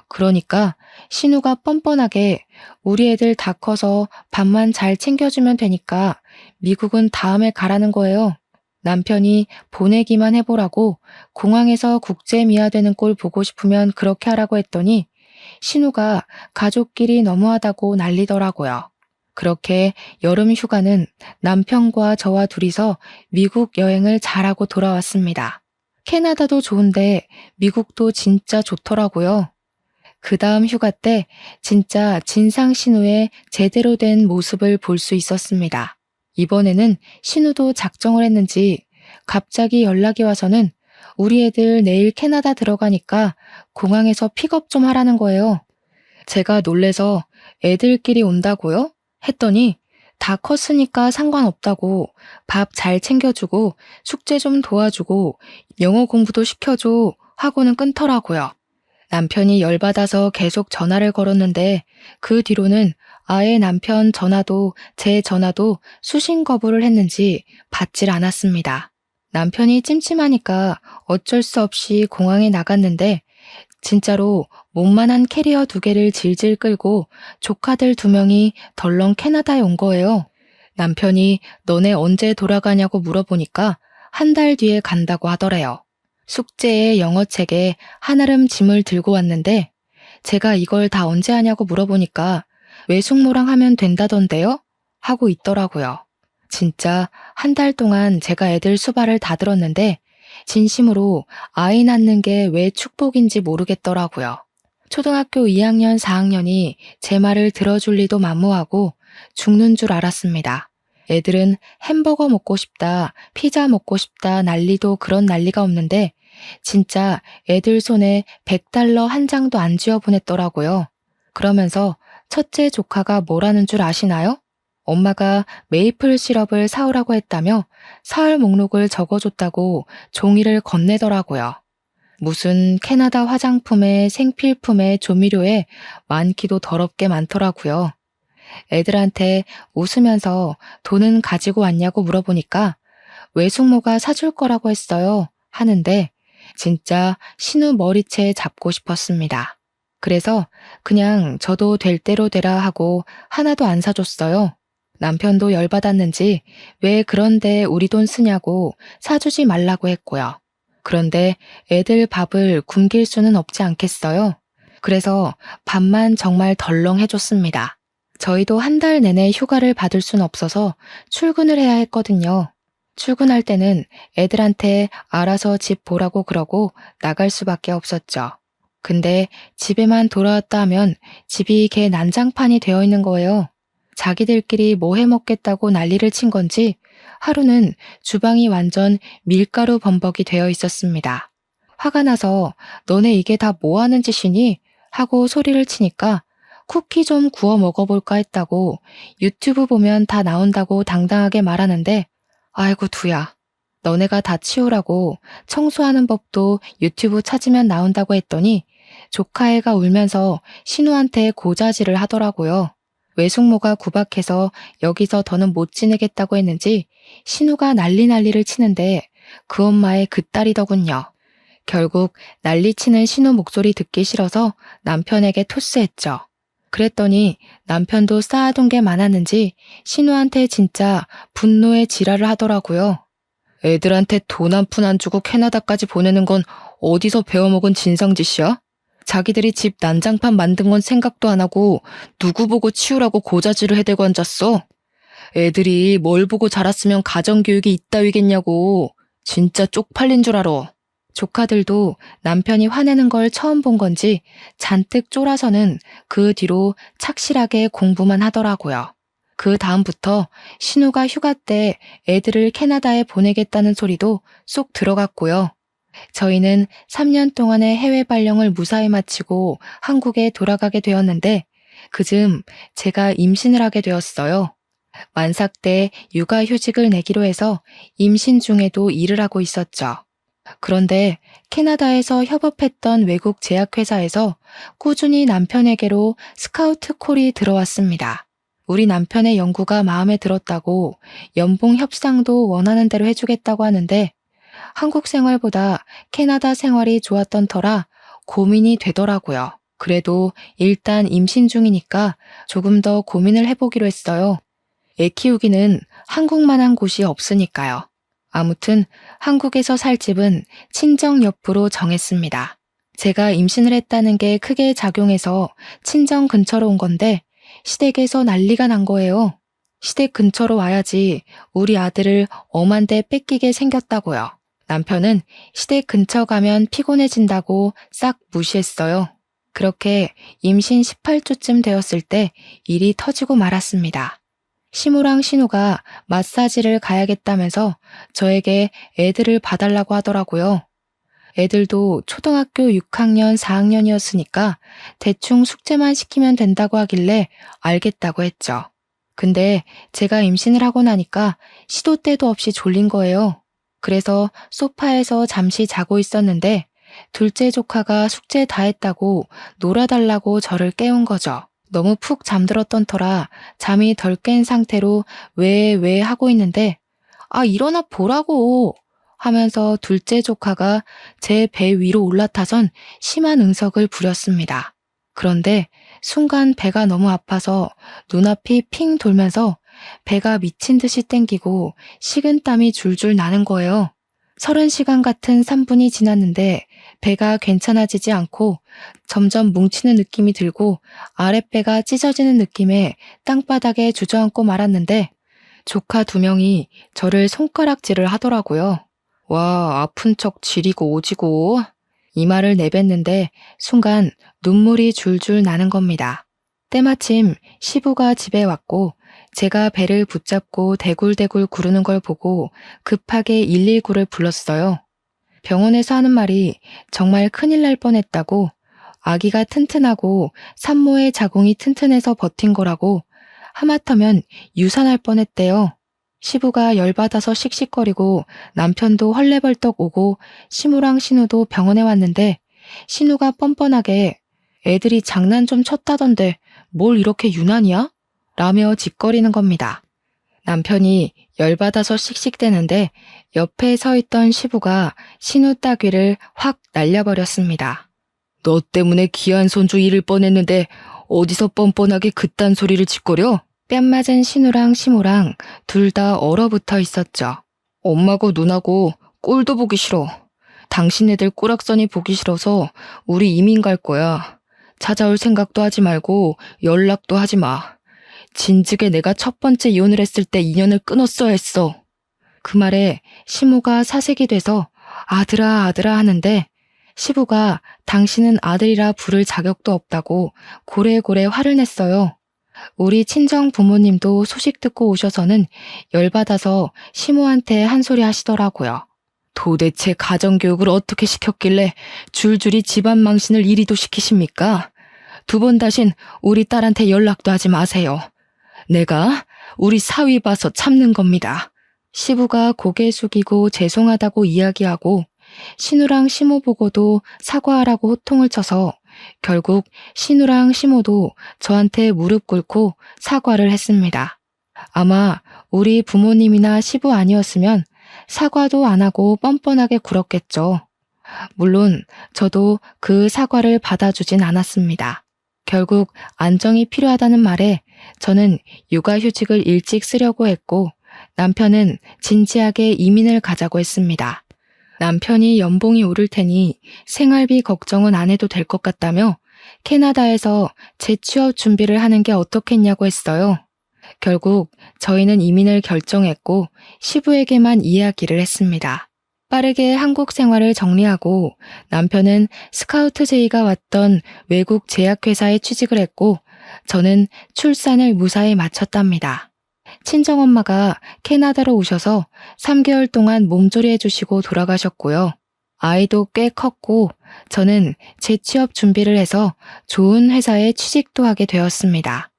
그러니까 신우가 뻔뻔하게 우리 애들 다 커서 밥만 잘 챙겨주면 되니까 미국은 다음에 가라는 거예요. 남편이 보내기만 해보라고 공항에서 국제 미아되는 꼴 보고 싶으면 그렇게 하라고 했더니 신우가 가족끼리 너무하다고 난리더라고요. 그렇게 여름 휴가는 남편과 저와 둘이서 미국 여행을 잘하고 돌아왔습니다. 캐나다도 좋은데 미국도 진짜 좋더라고요. 그 다음 휴가 때 진짜 진상 신우의 제대로 된 모습을 볼 수 있었습니다. 이번에는 신우도 작정을 했는지 갑자기 연락이 와서는 우리 애들 내일 캐나다 들어가니까 공항에서 픽업 좀 하라는 거예요. 제가 놀래서 애들끼리 온다고요? 했더니 다 컸으니까 상관없다고 밥 잘 챙겨주고 숙제 좀 도와주고 영어 공부도 시켜줘 하고는 끊더라고요. 남편이 열받아서 계속 전화를 걸었는데 그 뒤로는 아예 남편 전화도 제 전화도 수신 거부를 했는지 받질 않았습니다. 남편이 찜찜하니까 어쩔 수 없이 공항에 나갔는데 진짜로 몸만한 캐리어 2개를 질질 끌고 조카들 2명이 덜렁 캐나다에 온 거예요. 남편이 너네 언제 돌아가냐고 물어보니까 한 달 뒤에 간다고 하더래요. 숙제에 영어책에 한아름 짐을 들고 왔는데 제가 이걸 다 언제 하냐고 물어보니까 외숙모랑 하면 된다던데요? 하고 있더라고요. 진짜 한 달 동안 제가 애들 수발을 다 들었는데 진심으로 아이 낳는 게 왜 축복인지 모르겠더라고요. 초등학교 2학년, 4학년이 제 말을 들어줄 리도 만무하고 죽는 줄 알았습니다. 애들은 햄버거 먹고 싶다, 피자 먹고 싶다 난리도 그런 난리가 없는데 진짜 애들 손에 $100 한 장도 안 쥐어보냈더라고요. 그러면서 첫째 조카가 뭐라는 줄 아시나요? 엄마가 메이플 시럽을 사오라고 했다며 사흘 목록을 적어줬다고 종이를 건네더라고요. 무슨 캐나다 화장품에 생필품에 조미료에 많기도 더럽게 많더라고요. 애들한테 웃으면서 돈은 가지고 왔냐고 물어보니까 외숙모가 사줄 거라고 했어요. 하는데 진짜 신우 머리채 잡고 싶었습니다. 그래서 그냥 저도 될 대로 되라 하고 하나도 안 사줬어요. 남편도 열받았는지 왜 그런데 우리 돈 쓰냐고 사주지 말라고 했고요. 그런데 애들 밥을 굶길 수는 없지 않겠어요? 그래서 밥만 정말 덜렁 해줬습니다. 저희도 한 달 내내 휴가를 받을 순 없어서 출근을 해야 했거든요. 출근할 때는 애들한테 알아서 집 보라고 그러고 나갈 수밖에 없었죠. 근데 집에만 돌아왔다 하면 집이 개 난장판이 되어 있는 거예요. 자기들끼리 뭐 해 먹겠다고 난리를 친 건지 하루는 주방이 완전 밀가루 범벅이 되어 있었습니다. 화가 나서 너네 이게 다 뭐 하는 짓이니? 하고 소리를 치니까 쿠키 좀 구워 먹어볼까 했다고 유튜브 보면 다 나온다고 당당하게 말하는데 아이고 두야. 너네가 다 치우라고 청소하는 법도 유튜브 찾으면 나온다고 했더니 조카애가 울면서 신우한테 고자질을 하더라고요. 외숙모가 구박해서 여기서 더는 못 지내겠다고 했는지 신우가 난리를 치는데 그 엄마의 그 딸이더군요. 결국 난리치는 신우 목소리 듣기 싫어서 남편에게 토스했죠. 그랬더니 남편도 쌓아둔 게 많았는지 신우한테 진짜 분노의 지랄을 하더라고요. 애들한테 돈 한 푼 안 주고 캐나다까지 보내는 건 어디서 배워먹은 진상짓이야? 자기들이 집 난장판 만든 건 생각도 안 하고 누구 보고 치우라고 고자질을 해대고 앉았어. 애들이 뭘 보고 자랐으면 가정교육이 이따위겠냐고. 진짜 쪽팔린 줄 알아. 조카들도 남편이 화내는 걸 처음 본 건지 잔뜩 쫄아서는 그 뒤로 착실하게 공부만 하더라고요. 그 다음부터 신우가 휴가 때 애들을 캐나다에 보내겠다는 소리도 쏙 들어갔고요. 저희는 3년 동안의 해외 발령을 무사히 마치고 한국에 돌아가게 되었는데 그즈음 제가 임신을 하게 되었어요. 만삭 때 육아휴직을 내기로 해서 임신 중에도 일을 하고 있었죠. 그런데 캐나다에서 협업했던 외국 제약회사에서 꾸준히 남편에게로 스카우트 콜이 들어왔습니다. 우리 남편의 연구가 마음에 들었다고 연봉 협상도 원하는 대로 해주겠다고 하는데 한국 생활보다 캐나다 생활이 좋았던 터라 고민이 되더라고요. 그래도 일단 임신 중이니까 조금 더 고민을 해보기로 했어요. 애 키우기는 한국만한 곳이 없으니까요. 아무튼 한국에서 살 집은 친정 옆으로 정했습니다. 제가 임신을 했다는 게 크게 작용해서 친정 근처로 온 건데 시댁에서 난리가 난 거예요. 시댁 근처로 와야지 우리 아들을 엄한데 뺏기게 생겼다고요. 남편은 시댁 근처 가면 피곤해진다고 싹 무시했어요. 그렇게 임신 18주쯤 되었을 때 일이 터지고 말았습니다. 시무랑 신우가 마사지를 가야겠다면서 저에게 애들을 봐달라고 하더라고요. 애들도 초등학교 6학년, 4학년이었으니까 대충 숙제만 시키면 된다고 하길래 알겠다고 했죠. 근데 제가 임신을 하고 나니까 시도 때도 없이 졸린 거예요. 그래서 소파에서 잠시 자고 있었는데 둘째 조카가 숙제 다 했다고 놀아달라고 저를 깨운 거죠. 너무 푹 잠들었던 터라 잠이 덜 깬 상태로 왜 하고 있는데 일어나 보라고 하면서 둘째 조카가 제 배 위로 올라타선 심한 응석을 부렸습니다. 그런데 순간 배가 너무 아파서 눈앞이 핑 돌면서 배가 미친 듯이 땡기고 식은땀이 줄줄 나는 거예요. 30시간 같은 3분이 지났는데 배가 괜찮아지지 않고 점점 뭉치는 느낌이 들고 아랫배가 찢어지는 느낌에 땅바닥에 주저앉고 말았는데 조카 2명이 저를 손가락질을 하더라고요. 와, 아픈 척 지리고 오지고. 이 말을 내뱉는데 순간 눈물이 줄줄 나는 겁니다. 때마침 시부가 집에 왔고 제가 배를 붙잡고 대굴대굴 구르는 걸 보고 급하게 119를 불렀어요. 병원에서 하는 말이 정말 큰일 날 뻔했다고, 아기가 튼튼하고 산모의 자궁이 튼튼해서 버틴 거라고, 하마터면 유산할 뻔했대요. 시부가 열받아서 씩씩거리고 남편도 헐레벌떡 오고 시무랑 신우도 병원에 왔는데 신우가 뻔뻔하게 애들이 장난 좀 쳤다던데 뭘 이렇게 유난이야? 라며 짓거리는 겁니다. 남편이 열받아서 씩씩대는데 옆에 서 있던 시부가 신우 따귀를 확 날려버렸습니다. 너 때문에 귀한 손주 잃을 뻔했는데 어디서 뻔뻔하게 그딴 소리를 짓거려? 뺨 맞은 신우랑 시모랑 둘 다 얼어붙어 있었죠. 엄마고 누나고 꼴도 보기 싫어. 당신네들 꼬락서니 보기 싫어서 우리 이민 갈 거야. 찾아올 생각도 하지 말고 연락도 하지 마. 진즉에 내가 첫 번째 이혼을 했을 때 인연을 끊었어야 했어. 그 말에 시모가 사색이 돼서 아들아 아들아 하는데 시부가 당신은 아들이라 부를 자격도 없다고 고래고래 화를 냈어요. 우리 친정 부모님도 소식 듣고 오셔서는 열받아서 시모한테 한 소리 하시더라고요. 도대체 가정교육을 어떻게 시켰길래 줄줄이 집안 망신을 이리도 시키십니까? 2번 다신 우리 딸한테 연락도 하지 마세요. 내가 우리 사위 봐서 참는 겁니다. 시부가 고개 숙이고 죄송하다고 이야기하고 신우랑 시모 보고도 사과하라고 호통을 쳐서 결국 신우랑 시모도 저한테 무릎 꿇고 사과를 했습니다. 아마 우리 부모님이나 시부 아니었으면 사과도 안 하고 뻔뻔하게 굴었겠죠. 물론 저도 그 사과를 받아주진 않았습니다. 결국 안정이 필요하다는 말에 저는 육아휴직을 일찍 쓰려고 했고 남편은 진지하게 이민을 가자고 했습니다. 남편이 연봉이 오를 테니 생활비 걱정은 안 해도 될 것 같다며 캐나다에서 재취업 준비를 하는 게 어떻겠냐고 했어요. 결국 저희는 이민을 결정했고 시부에게만 이야기를 했습니다. 빠르게 한국 생활을 정리하고 남편은 스카우트 제의가 왔던 외국 제약회사에 취직을 했고 저는 출산을 무사히 마쳤답니다. 친정엄마가 캐나다로 오셔서 3개월 동안 몸조리 해주시고 돌아가셨고요. 아이도 꽤 컸고 저는 재취업 준비를 해서 좋은 회사에 취직도 하게 되었습니다.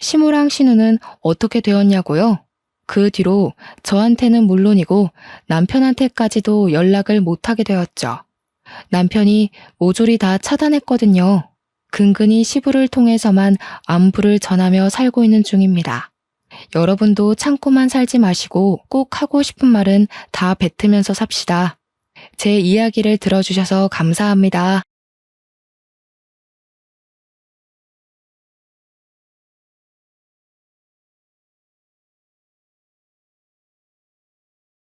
시모랑 신우는 어떻게 되었냐고요? 그 뒤로 저한테는 물론이고 남편한테까지도 연락을 못하게 되었죠. 남편이 모조리 다 차단했거든요. 근근히 시부를 통해서만 안부를 전하며 살고 있는 중입니다. 여러분도 참고만 살지 마시고 꼭 하고 싶은 말은 다 뱉으면서 삽시다. 제 이야기를 들어주셔서 감사합니다.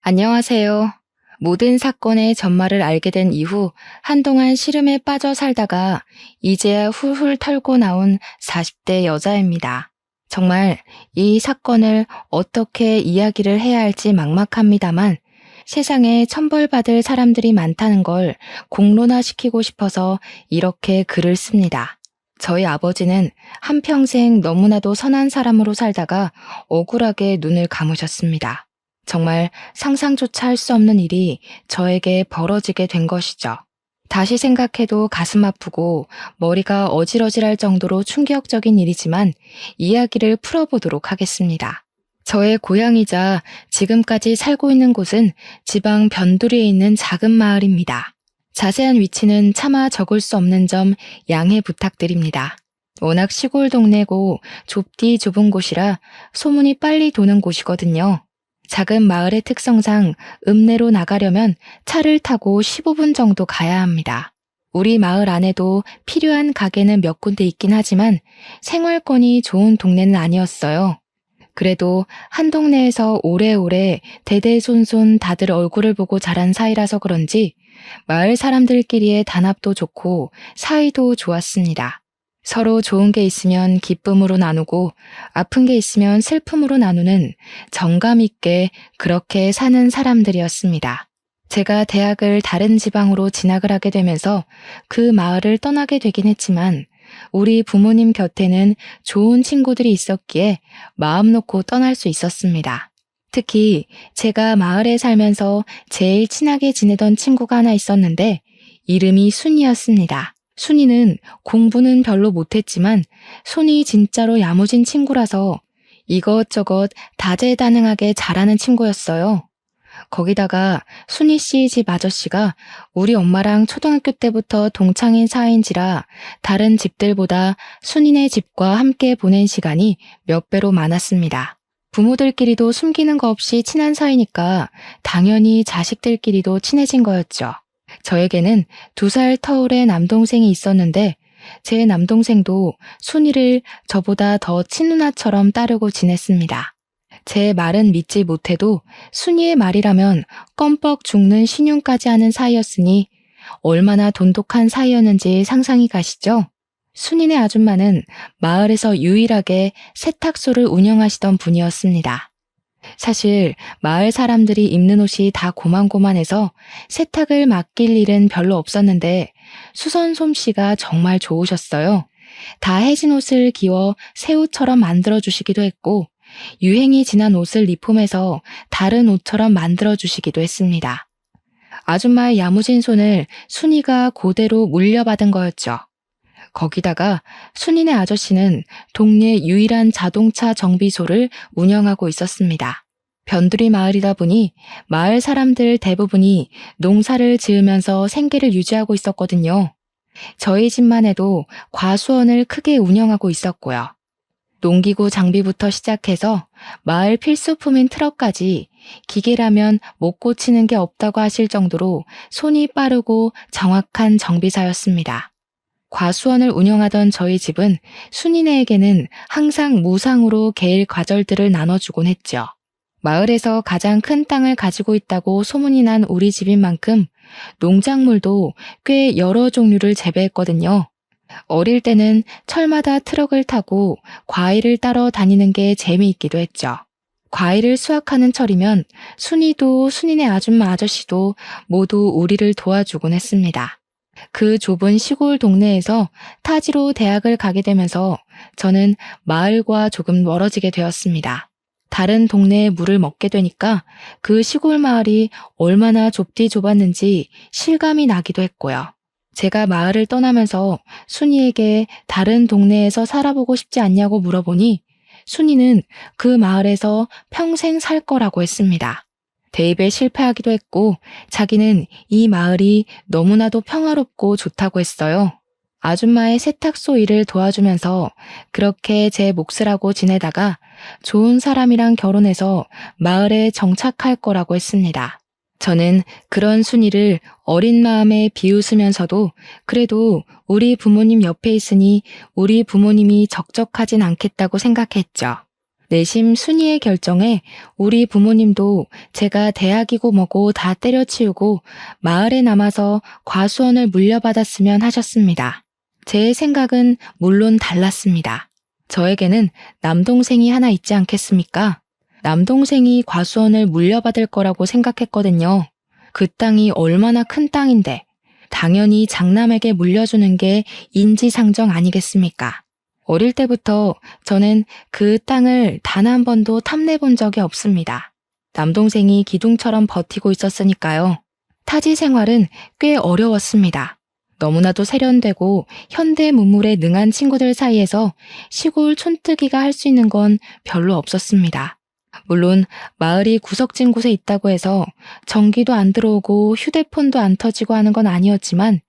안녕하세요. 모든 사건의 전말을 알게 된 이후 한동안 시름에 빠져 살다가 이제야 훌훌 털고 나온 40대 여자입니다. 정말 이 사건을 어떻게 이야기를 해야 할지 막막합니다만 세상에 천벌받을 사람들이 많다는 걸 공론화시키고 싶어서 이렇게 글을 씁니다. 저희 아버지는 한평생 너무나도 선한 사람으로 살다가 억울하게 눈을 감으셨습니다. 정말 상상조차 할 수 없는 일이 저에게 벌어지게 된 것이죠. 다시 생각해도 가슴 아프고 머리가 어질어질할 정도로 충격적인 일이지만 이야기를 풀어보도록 하겠습니다. 저의 고향이자 지금까지 살고 있는 곳은 지방 변두리에 있는 작은 마을입니다. 자세한 위치는 차마 적을 수 없는 점 양해 부탁드립니다. 워낙 시골 동네고 좁디 좁은 곳이라 소문이 빨리 도는 곳이거든요. 작은 마을의 특성상 읍내로 나가려면 차를 타고 15분 정도 가야 합니다. 우리 마을 안에도 필요한 가게는 몇 군데 있긴 하지만 생활권이 좋은 동네는 아니었어요. 그래도 한 동네에서 오래오래 대대손손 다들 얼굴을 보고 자란 사이라서 그런지 마을 사람들끼리의 단합도 좋고 사이도 좋았습니다. 서로 좋은 게 있으면 기쁨으로 나누고 아픈 게 있으면 슬픔으로 나누는 정감 있게 그렇게 사는 사람들이었습니다. 제가 대학을 다른 지방으로 진학을 하게 되면서 그 마을을 떠나게 되긴 했지만 우리 부모님 곁에는 좋은 친구들이 있었기에 마음 놓고 떠날 수 있었습니다. 특히 제가 마을에 살면서 제일 친하게 지내던 친구가 하나 있었는데 이름이 순이였습니다. 순이는 공부는 별로 못했지만 손이 진짜로 야무진 친구라서 이것저것 다재다능하게 잘하는 친구였어요. 거기다가 순이 씨 집 아저씨가 우리 엄마랑 초등학교 때부터 동창인 사이인지라 다른 집들보다 순이네 집과 함께 보낸 시간이 몇 배로 많았습니다. 부모들끼리도 숨기는 거 없이 친한 사이니까 당연히 자식들끼리도 친해진 거였죠. 저에게는 2살 터울의 남동생이 있었는데 제 남동생도 순이를 저보다 더 친누나처럼 따르고 지냈습니다. 제 말은 믿지 못해도 순이의 말이라면 껌뻑 죽는 신용까지 하는 사이였으니 얼마나 돈독한 사이였는지 상상이 가시죠? 순이네 아줌마는 마을에서 유일하게 세탁소를 운영하시던 분이었습니다. 사실 마을 사람들이 입는 옷이 다 고만고만해서 세탁을 맡길 일은 별로 없었는데 수선 솜씨가 정말 좋으셨어요. 다 해진 옷을 기워 새 옷처럼 만들어주시기도 했고 유행이 지난 옷을 리폼해서 다른 옷처럼 만들어주시기도 했습니다. 아줌마의 야무진 손을 순이가 그대로 물려받은 거였죠. 거기다가 순이네 아저씨는 동네 유일한 자동차 정비소를 운영하고 있었습니다. 변두리 마을이다 보니 마을 사람들 대부분이 농사를 지으면서 생계를 유지하고 있었거든요. 저희 집만 해도 과수원을 크게 운영하고 있었고요. 농기구 장비부터 시작해서 마을 필수품인 트럭까지 기계라면 못 고치는 게 없다고 하실 정도로 손이 빠르고 정확한 정비사였습니다. 과수원을 운영하던 저희 집은 순이네에게는 항상 무상으로 개일 과절들을 나눠주곤 했죠. 마을에서 가장 큰 땅을 가지고 있다고 소문이 난 우리 집인 만큼 농작물도 꽤 여러 종류를 재배했거든요. 어릴 때는 철마다 트럭을 타고 과일을 따러 다니는 게 재미있기도 했죠. 과일을 수확하는 철이면 순이도 순이네 아줌마 아저씨도 모두 우리를 도와주곤 했습니다. 그 좁은 시골 동네에서 타지로 대학을 가게 되면서 저는 마을과 조금 멀어지게 되었습니다. 다른 동네에 물을 먹게 되니까 그 시골 마을이 얼마나 좁디 좁았는지 실감이 나기도 했고요. 제가 마을을 떠나면서 순이에게 다른 동네에서 살아보고 싶지 않냐고 물어보니 순이는 그 마을에서 평생 살 거라고 했습니다. 대입에 실패하기도 했고 자기는 이 마을이 너무나도 평화롭고 좋다고 했어요. 아줌마의 세탁소 일을 도와주면서 그렇게 제 몫을 하고 지내다가 좋은 사람이랑 결혼해서 마을에 정착할 거라고 했습니다. 저는 그런 순이를 어린 마음에 비웃으면서도 그래도 우리 부모님 옆에 있으니 우리 부모님이 적적하진 않겠다고 생각했죠. 내심 순이의 결정에 우리 부모님도 제가 대학이고 뭐고 다 때려치우고 마을에 남아서 과수원을 물려받았으면 하셨습니다. 제 생각은 물론 달랐습니다. 저에게는 남동생이 하나 있지 않겠습니까? 남동생이 과수원을 물려받을 거라고 생각했거든요. 그 땅이 얼마나 큰 땅인데 당연히 장남에게 물려주는 게 인지상정 아니겠습니까? 어릴 때부터 저는 그 땅을 단 한 번도 탐내본 적이 없습니다. 남동생이 기둥처럼 버티고 있었으니까요. 타지 생활은 꽤 어려웠습니다. 너무나도 세련되고 현대 문물에 능한 친구들 사이에서 시골 촌뜨기가 할 수 있는 건 별로 없었습니다. 물론 마을이 구석진 곳에 있다고 해서 전기도 안 들어오고 휴대폰도 안 터지고 하는 건 아니었지만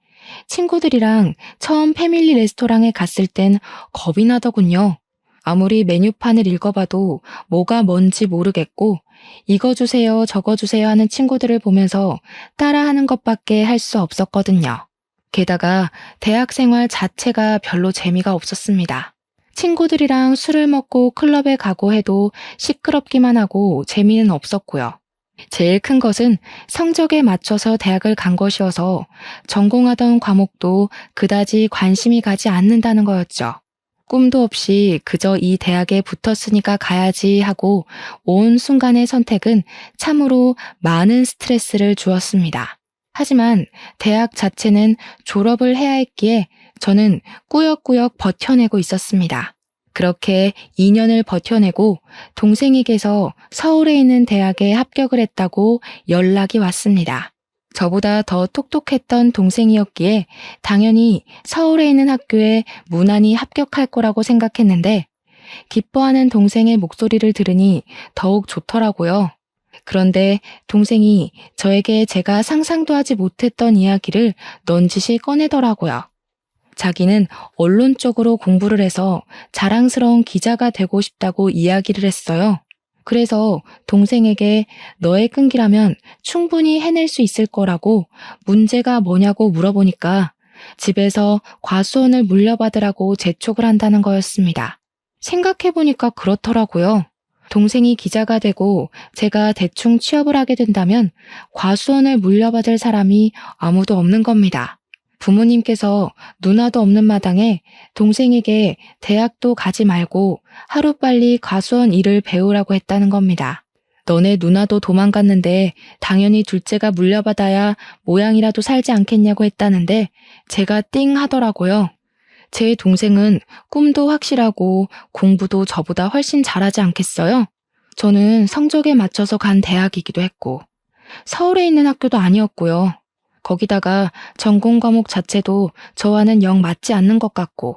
친구들이랑 처음 패밀리 레스토랑에 갔을 땐 겁이 나더군요. 아무리 메뉴판을 읽어봐도 뭐가 뭔지 모르겠고 이거 주세요 저거 주세요 하는 친구들을 보면서 따라하는 것밖에 할 수 없었거든요. 게다가 대학 생활 자체가 별로 재미가 없었습니다. 친구들이랑 술을 먹고 클럽에 가고 해도 시끄럽기만 하고 재미는 없었고요. 제일 큰 것은 성적에 맞춰서 대학을 간 것이어서 전공하던 과목도 그다지 관심이 가지 않는다는 거였죠. 꿈도 없이 그저 이 대학에 붙었으니까 가야지 하고 온 순간의 선택은 참으로 많은 스트레스를 주었습니다. 하지만 대학 자체는 졸업을 해야 했기에 저는 꾸역꾸역 버텨내고 있었습니다. 그렇게 2년을 버텨내고 동생에게서 서울에 있는 대학에 합격을 했다고 연락이 왔습니다. 저보다 더 똑똑했던 동생이었기에 당연히 서울에 있는 학교에 무난히 합격할 거라고 생각했는데 기뻐하는 동생의 목소리를 들으니 더욱 좋더라고요. 그런데 동생이 저에게 제가 상상도 하지 못했던 이야기를 넌지시 꺼내더라고요. 자기는 언론 쪽으로 공부를 해서 자랑스러운 기자가 되고 싶다고 이야기를 했어요. 그래서 동생에게 너의 끈기라면 충분히 해낼 수 있을 거라고 문제가 뭐냐고 물어보니까 집에서 과수원을 물려받으라고 재촉을 한다는 거였습니다. 생각해보니까 그렇더라고요. 동생이 기자가 되고 제가 대충 취업을 하게 된다면 과수원을 물려받을 사람이 아무도 없는 겁니다. 부모님께서 누나도 없는 마당에 동생에게 대학도 가지 말고 하루빨리 과수원 일을 배우라고 했다는 겁니다. 너네 누나도 도망갔는데 당연히 둘째가 물려받아야 모양이라도 살지 않겠냐고 했다는데 제가 띵 하더라고요. 제 동생은 꿈도 확실하고 공부도 저보다 훨씬 잘하지 않겠어요? 저는 성적에 맞춰서 간 대학이기도 했고 서울에 있는 학교도 아니었고요. 거기다가 전공 과목 자체도 저와는 영 맞지 않는 것 같고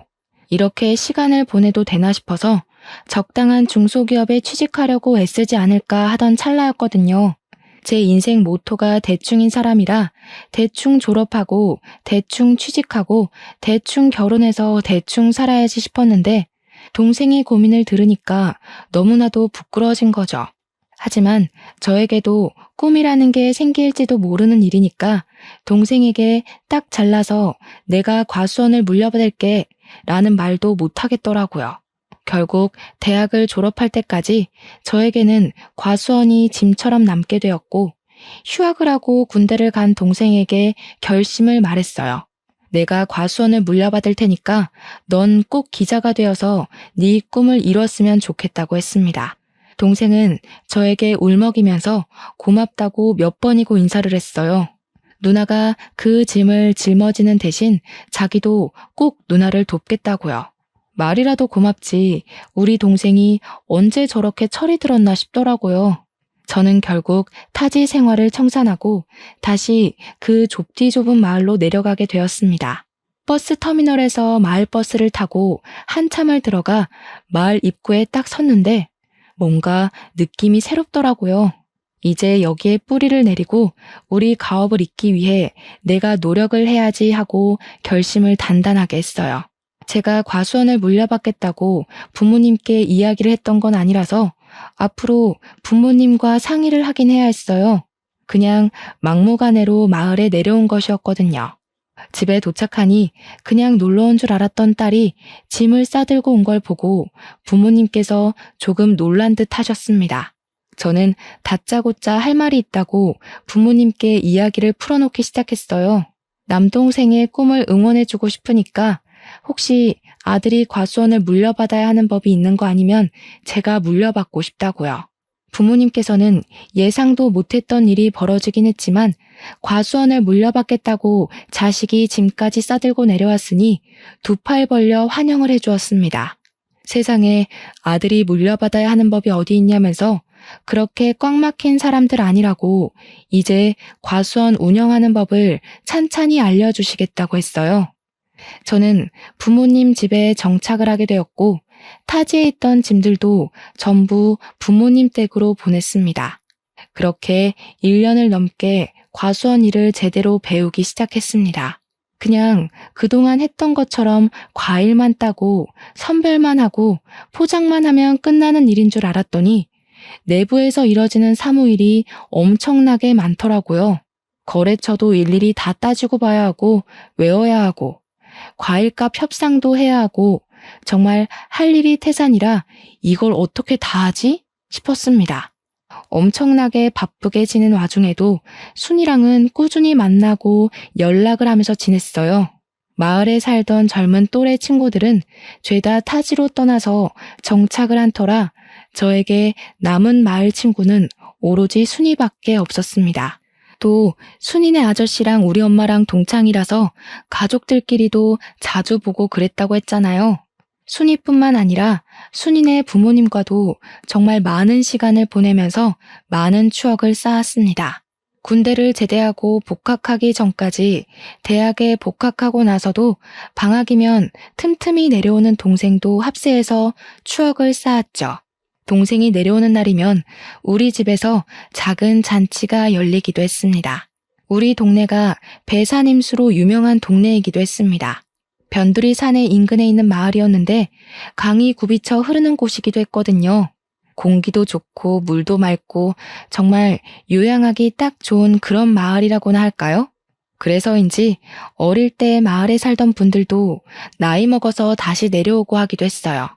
이렇게 시간을 보내도 되나 싶어서 적당한 중소기업에 취직하려고 애쓰지 않을까 하던 찰나였거든요. 제 인생 모토가 대충인 사람이라 대충 졸업하고 대충 취직하고 대충 결혼해서 대충 살아야지 싶었는데 동생의 고민을 들으니까 너무나도 부끄러워진 거죠. 하지만 저에게도 꿈이라는 게 생길지도 모르는 일이니까 동생에게 딱 잘라서 내가 과수원을 물려받을게 라는 말도 못하겠더라고요. 결국 대학을 졸업할 때까지 저에게는 과수원이 짐처럼 남게 되었고 휴학을 하고 군대를 간 동생에게 결심을 말했어요. 내가 과수원을 물려받을 테니까 넌 꼭 기자가 되어서 네 꿈을 이뤘으면 좋겠다고 했습니다. 동생은 저에게 울먹이면서 고맙다고 몇 번이고 인사를 했어요. 누나가 그 짐을 짊어지는 대신 자기도 꼭 누나를 돕겠다고요. 말이라도 고맙지 우리 동생이 언제 저렇게 철이 들었나 싶더라고요. 저는 결국 타지 생활을 청산하고 다시 그 좁디 좁은 마을로 내려가게 되었습니다. 버스 터미널에서 마을버스를 타고 한참을 들어가 마을 입구에 딱 섰는데 뭔가 느낌이 새롭더라고요. 이제 여기에 뿌리를 내리고 우리 가업을 잇기 위해 내가 노력을 해야지 하고 결심을 단단하게 했어요. 제가 과수원을 물려받겠다고 부모님께 이야기를 했던 건 아니라서 앞으로 부모님과 상의를 하긴 해야 했어요. 그냥 막무가내로 마을에 내려온 것이었거든요. 집에 도착하니 그냥 놀러 온 줄 알았던 딸이 짐을 싸들고 온 걸 보고 부모님께서 조금 놀란 듯 하셨습니다. 저는 다짜고짜 할 말이 있다고 부모님께 이야기를 풀어놓기 시작했어요. 남동생의 꿈을 응원해주고 싶으니까 혹시 아들이 과수원을 물려받아야 하는 법이 있는 거 아니면 제가 물려받고 싶다고요. 부모님께서는 예상도 못했던 일이 벌어지긴 했지만 과수원을 물려받겠다고 자식이 짐까지 싸들고 내려왔으니 두 팔 벌려 환영을 해주었습니다. 세상에 아들이 물려받아야 하는 법이 어디 있냐면서 그렇게 꽉 막힌 사람들 아니라고 이제 과수원 운영하는 법을 찬찬히 알려주시겠다고 했어요. 저는 부모님 집에 정착을 하게 되었고 타지에 있던 짐들도 전부 부모님 댁으로 보냈습니다. 그렇게 1년을 넘게 과수원 일을 제대로 배우기 시작했습니다. 그냥 그동안 했던 것처럼 과일만 따고 선별만 하고 포장만 하면 끝나는 일인 줄 알았더니 내부에서 이뤄지는 사무일이 엄청나게 많더라고요. 거래처도 일일이 다 따지고 봐야 하고 외워야 하고 과일값 협상도 해야 하고 정말 할 일이 태산이라 이걸 어떻게 다 하지? 싶었습니다. 엄청나게 바쁘게 지낸 와중에도 순이랑은 꾸준히 만나고 연락을 하면서 지냈어요. 마을에 살던 젊은 또래 친구들은 죄다 타지로 떠나서 정착을 한 터라 저에게 남은 마을 친구는 오로지 순이밖에 없었습니다. 또 순이네 아저씨랑 우리 엄마랑 동창이라서 가족들끼리도 자주 보고 그랬다고 했잖아요. 순이뿐만 아니라 순이네 부모님과도 정말 많은 시간을 보내면서 많은 추억을 쌓았습니다. 군대를 제대하고 복학하기 전까지 대학에 복학하고 나서도 방학이면 틈틈이 내려오는 동생도 합세해서 추억을 쌓았죠. 동생이 내려오는 날이면 우리 집에서 작은 잔치가 열리기도 했습니다. 우리 동네가 배산임수로 유명한 동네이기도 했습니다. 변두리 산의 인근에 있는 마을이었는데 강이 굽이쳐 흐르는 곳이기도 했거든요. 공기도 좋고 물도 맑고 정말 요양하기 딱 좋은 그런 마을이라고나 할까요? 그래서인지 어릴 때 마을에 살던 분들도 나이 먹어서 다시 내려오고 하기도 했어요.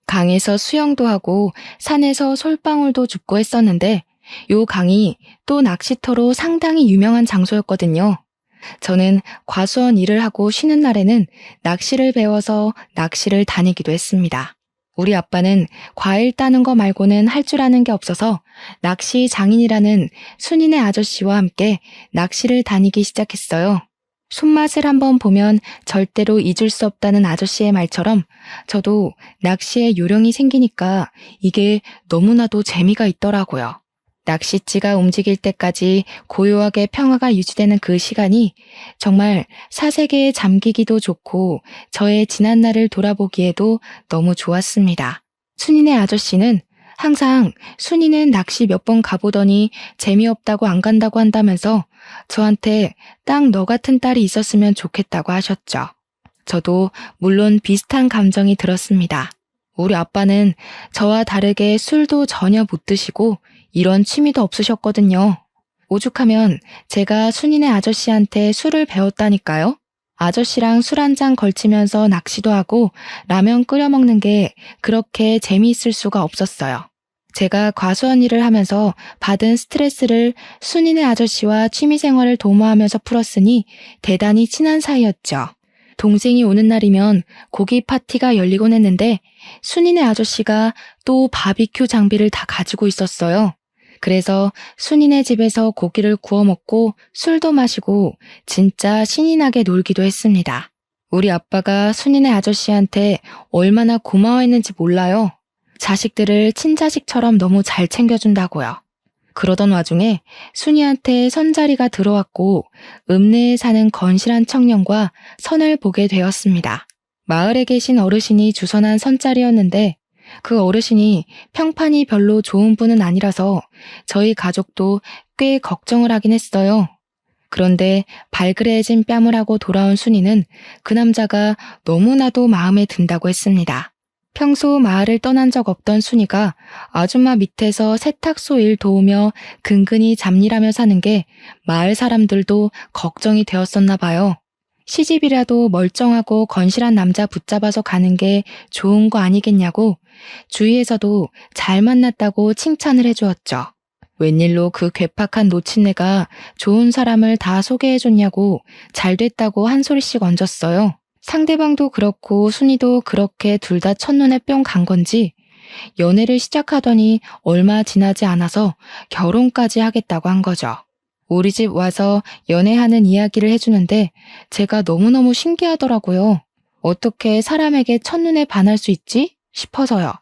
강에서 수영도 하고 산에서 솔방울도 줍고 했었는데 요 강이 또 낚시터로 상당히 유명한 장소였거든요. 저는 과수원 일을 하고 쉬는 날에는 낚시를 배워서 낚시를 다니기도 했습니다. 우리 아빠는 과일 따는 거 말고는 할 줄 아는 게 없어서 낚시 장인이라는 순이네 아저씨와 함께 낚시를 다니기 시작했어요. 손맛을 한번 보면 절대로 잊을 수 없다는 아저씨의 말처럼 저도 낚시에 요령이 생기니까 이게 너무나도 재미가 있더라고요. 낚싯지가 움직일 때까지 고요하게 평화가 유지되는 그 시간이 정말 사색에 잠기기도 좋고 저의 지난 날을 돌아보기에도 너무 좋았습니다. 순이네 아저씨는 항상 순이는 낚시 몇 번 가보더니 재미없다고 안 간다고 한다면서 저한테 딱 너 같은 딸이 있었으면 좋겠다고 하셨죠. 저도 물론 비슷한 감정이 들었습니다. 우리 아빠는 저와 다르게 술도 전혀 못 드시고 이런 취미도 없으셨거든요. 오죽하면 제가 순이네 아저씨한테 술을 배웠다니까요. 아저씨랑 술 한 잔 걸치면서 낚시도 하고 라면 끓여 먹는 게 그렇게 재미있을 수가 없었어요. 제가 과수원 일을 하면서 받은 스트레스를 순이네 아저씨와 취미생활을 도모하면서 풀었으니 대단히 친한 사이였죠. 동생이 오는 날이면 고기 파티가 열리곤 했는데 순이네 아저씨가 또 바비큐 장비를 다 가지고 있었어요. 그래서 순이네 집에서 고기를 구워 먹고 술도 마시고 진짜 신이 나게 놀기도 했습니다. 우리 아빠가 순이네 아저씨한테 얼마나 고마워했는지 몰라요. 자식들을 친자식처럼 너무 잘 챙겨준다고요. 그러던 와중에 순이한테 선자리가 들어왔고 읍내에 사는 건실한 청년과 선을 보게 되었습니다. 마을에 계신 어르신이 주선한 선자리였는데 그 어르신이 평판이 별로 좋은 분은 아니라서 저희 가족도 꽤 걱정을 하긴 했어요. 그런데 발그레해진 뺨을 하고 돌아온 순이는 그 남자가 너무나도 마음에 든다고 했습니다. 평소 마을을 떠난 적 없던 순이가 아줌마 밑에서 세탁소 일 도우며 근근히 잡일하며 사는 게 마을 사람들도 걱정이 되었었나 봐요. 시집이라도 멀쩡하고 건실한 남자 붙잡아서 가는 게 좋은 거 아니겠냐고 주위에서도 잘 만났다고 칭찬을 해주었죠. 웬일로 그 괴팍한 노친네가 좋은 사람을 다 소개해줬냐고 잘 됐다고 한 소리씩 얹었어요. 상대방도 그렇고 순이도 그렇게 둘 다 첫눈에 뿅 간 건지 연애를 시작하더니 얼마 지나지 않아서 결혼까지 하겠다고 한 거죠. 우리 집 와서 연애하는 이야기를 해주는데 제가 너무너무 신기하더라고요. 어떻게 사람에게 첫눈에 반할 수 있지? 싶어서요.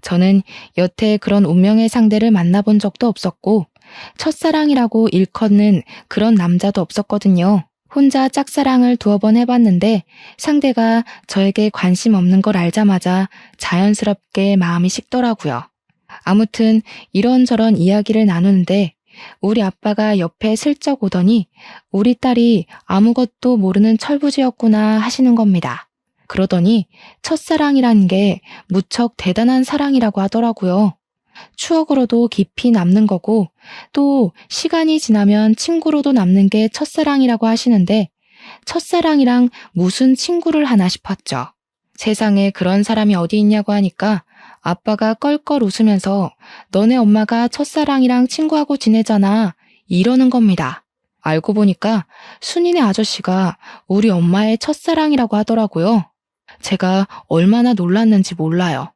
저는 여태 그런 운명의 상대를 만나본 적도 없었고 첫사랑이라고 일컫는 그런 남자도 없었거든요. 혼자 짝사랑을 두어 번 해봤는데 상대가 저에게 관심 없는 걸 알자마자 자연스럽게 마음이 식더라고요. 아무튼 이런저런 이야기를 나누는데 우리 아빠가 옆에 슬쩍 오더니 우리 딸이 아무것도 모르는 철부지였구나 하시는 겁니다. 그러더니 첫사랑이란 게 무척 대단한 사랑이라고 하더라고요. 추억으로도 깊이 남는 거고 또 시간이 지나면 친구로도 남는 게 첫사랑이라고 하시는데 첫사랑이랑 무슨 친구를 하나 싶었죠. 세상에 그런 사람이 어디 있냐고 하니까 아빠가 껄껄 웃으면서 너네 엄마가 첫사랑이랑 친구하고 지내잖아 이러는 겁니다. 알고 보니까 순이네 아저씨가 우리 엄마의 첫사랑이라고 하더라고요. 제가 얼마나 놀랐는지 몰라요.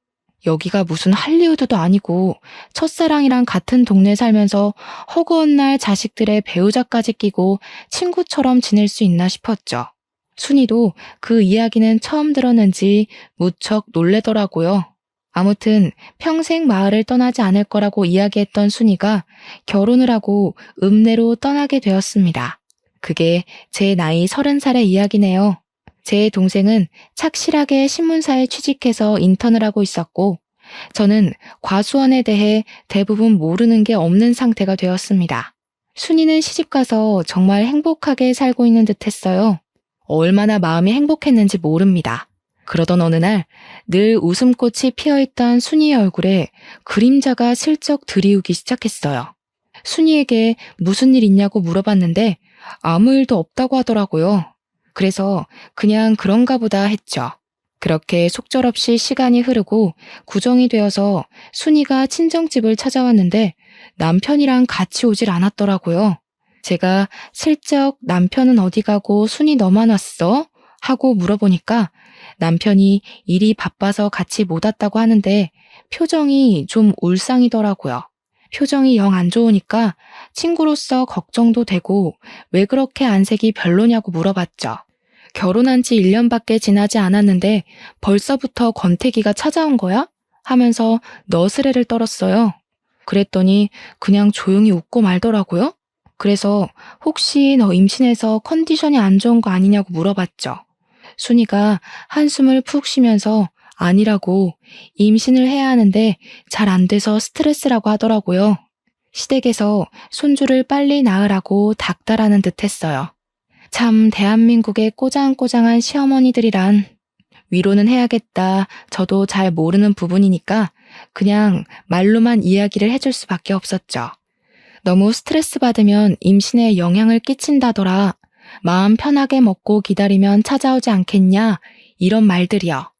여기가 무슨 할리우드도 아니고 첫사랑이랑 같은 동네 살면서 허구한 날 자식들의 배우자까지 끼고 친구처럼 지낼 수 있나 싶었죠. 순이도 그 이야기는 처음 들었는지 무척 놀래더라고요. 아무튼 평생 마을을 떠나지 않을 거라고 이야기했던 순이가 결혼을 하고 읍내로 떠나게 되었습니다. 그게 제 나이 30살의 이야기네요. 제 동생은 착실하게 신문사에 취직해서 인턴을 하고 있었고 저는 과수원에 대해 대부분 모르는 게 없는 상태가 되었습니다. 순이는 시집가서 정말 행복하게 살고 있는 듯 했어요. 얼마나 마음이 행복했는지 모릅니다. 그러던 어느 날 늘 웃음꽃이 피어있던 순이의 얼굴에 그림자가 슬쩍 드리우기 시작했어요. 순이에게 무슨 일 있냐고 물어봤는데 아무 일도 없다고 하더라고요. 그래서 그냥 그런가 보다 했죠. 그렇게 속절없이 시간이 흐르고 구정이 되어서 순이가 친정집을 찾아왔는데 남편이랑 같이 오질 않았더라고요. 제가 슬쩍 남편은 어디 가고 순이 너만 왔어? 하고 물어보니까 남편이 일이 바빠서 같이 못 왔다고 하는데 표정이 좀 울상이더라고요. 표정이 영 안 좋으니까 친구로서 걱정도 되고 왜 그렇게 안색이 별로냐고 물어봤죠. 결혼한 지 1년밖에 지나지 않았는데 벌써부터 권태기가 찾아온 거야? 하면서 너스레를 떨었어요. 그랬더니 그냥 조용히 웃고 말더라고요. 그래서 혹시 너 임신해서 컨디션이 안 좋은 거 아니냐고 물어봤죠. 순이가 한숨을 푹 쉬면서 아니라고 임신을 해야 하는데 잘 안 돼서 스트레스라고 하더라고요. 시댁에서 손주를 빨리 낳으라고 닥달하는 듯 했어요. 참 대한민국의 꼬장꼬장한 시어머니들이란 위로는 해야겠다. 저도 잘 모르는 부분이니까 그냥 말로만 이야기를 해줄 수밖에 없었죠. 너무 스트레스 받으면 임신에 영향을 끼친다더라. 마음 편하게 먹고 기다리면 찾아오지 않겠냐. 이런 말들이요.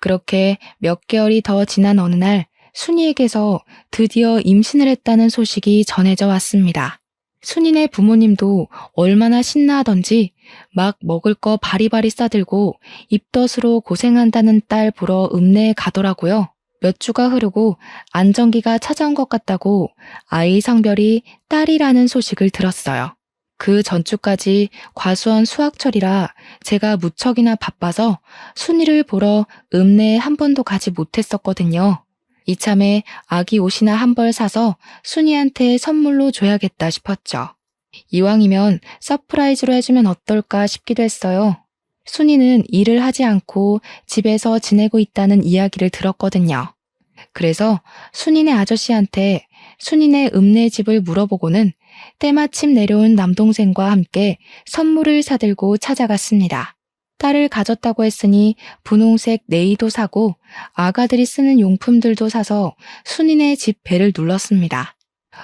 그렇게 몇 개월이 더 지난 어느 날 순이에게서 드디어 임신을 했다는 소식이 전해져 왔습니다. 순이네 부모님도 얼마나 신나하던지 막 먹을 거 바리바리 싸들고 입덧으로 고생한다는 딸 보러 읍내에 가더라고요. 몇 주가 흐르고 안정기가 찾아온 것 같다고 아이 성별이 딸이라는 소식을 들었어요. 그 전주까지 과수원 수학철이라 제가 무척이나 바빠서 순이를 보러 읍내에 한 번도 가지 못했었거든요. 이참에 아기 옷이나 한 벌 사서 순이한테 선물로 줘야겠다 싶었죠. 이왕이면 서프라이즈로 해주면 어떨까 싶기도 했어요. 순이는 일을 하지 않고 집에서 지내고 있다는 이야기를 들었거든요. 그래서 순이네 아저씨한테 순이네 읍내 집을 물어보고는 때마침 내려온 남동생과 함께 선물을 사들고 찾아갔습니다. 딸을 가졌다고 했으니 분홍색 네이도 사고 아가들이 쓰는 용품들도 사서 순이네 집 벨을 눌렀습니다.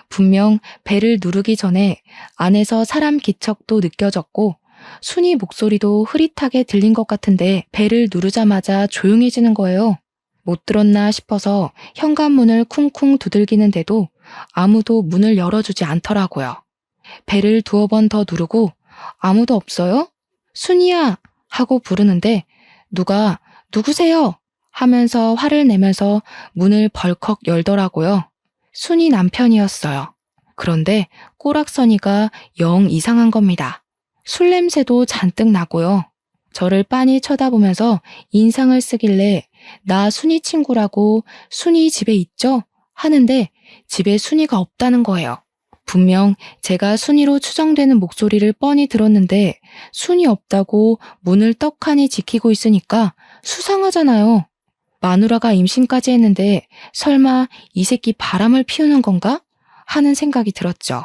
분명 벨을 누르기 전에 안에서 사람 기척도 느껴졌고 순이 목소리도 흐릿하게 들린 것 같은데 벨을 누르자마자 조용해지는 거예요. 못 들었나 싶어서 현관문을 쿵쿵 두들기는데도 아무도 문을 열어주지 않더라고요. 벨을 2번 더 누르고 아무도 없어요? 순이야! 하고 부르는데 누가 누구세요? 하면서 화를 내면서 문을 벌컥 열더라고요. 순이 남편이었어요. 그런데 꼬락서니가 영 이상한 겁니다. 술 냄새도 잔뜩 나고요. 저를 빤히 쳐다보면서 인상을 쓰길래 나 순이 친구라고 순이 집에 있죠? 하는데 집에 순이가 없다는 거예요. 분명 제가 순이로 추정되는 목소리를 뻔히 들었는데 순이 없다고 문을 떡하니 지키고 있으니까 수상하잖아요. 마누라가 임신까지 했는데 설마 이 새끼 바람을 피우는 건가? 하는 생각이 들었죠.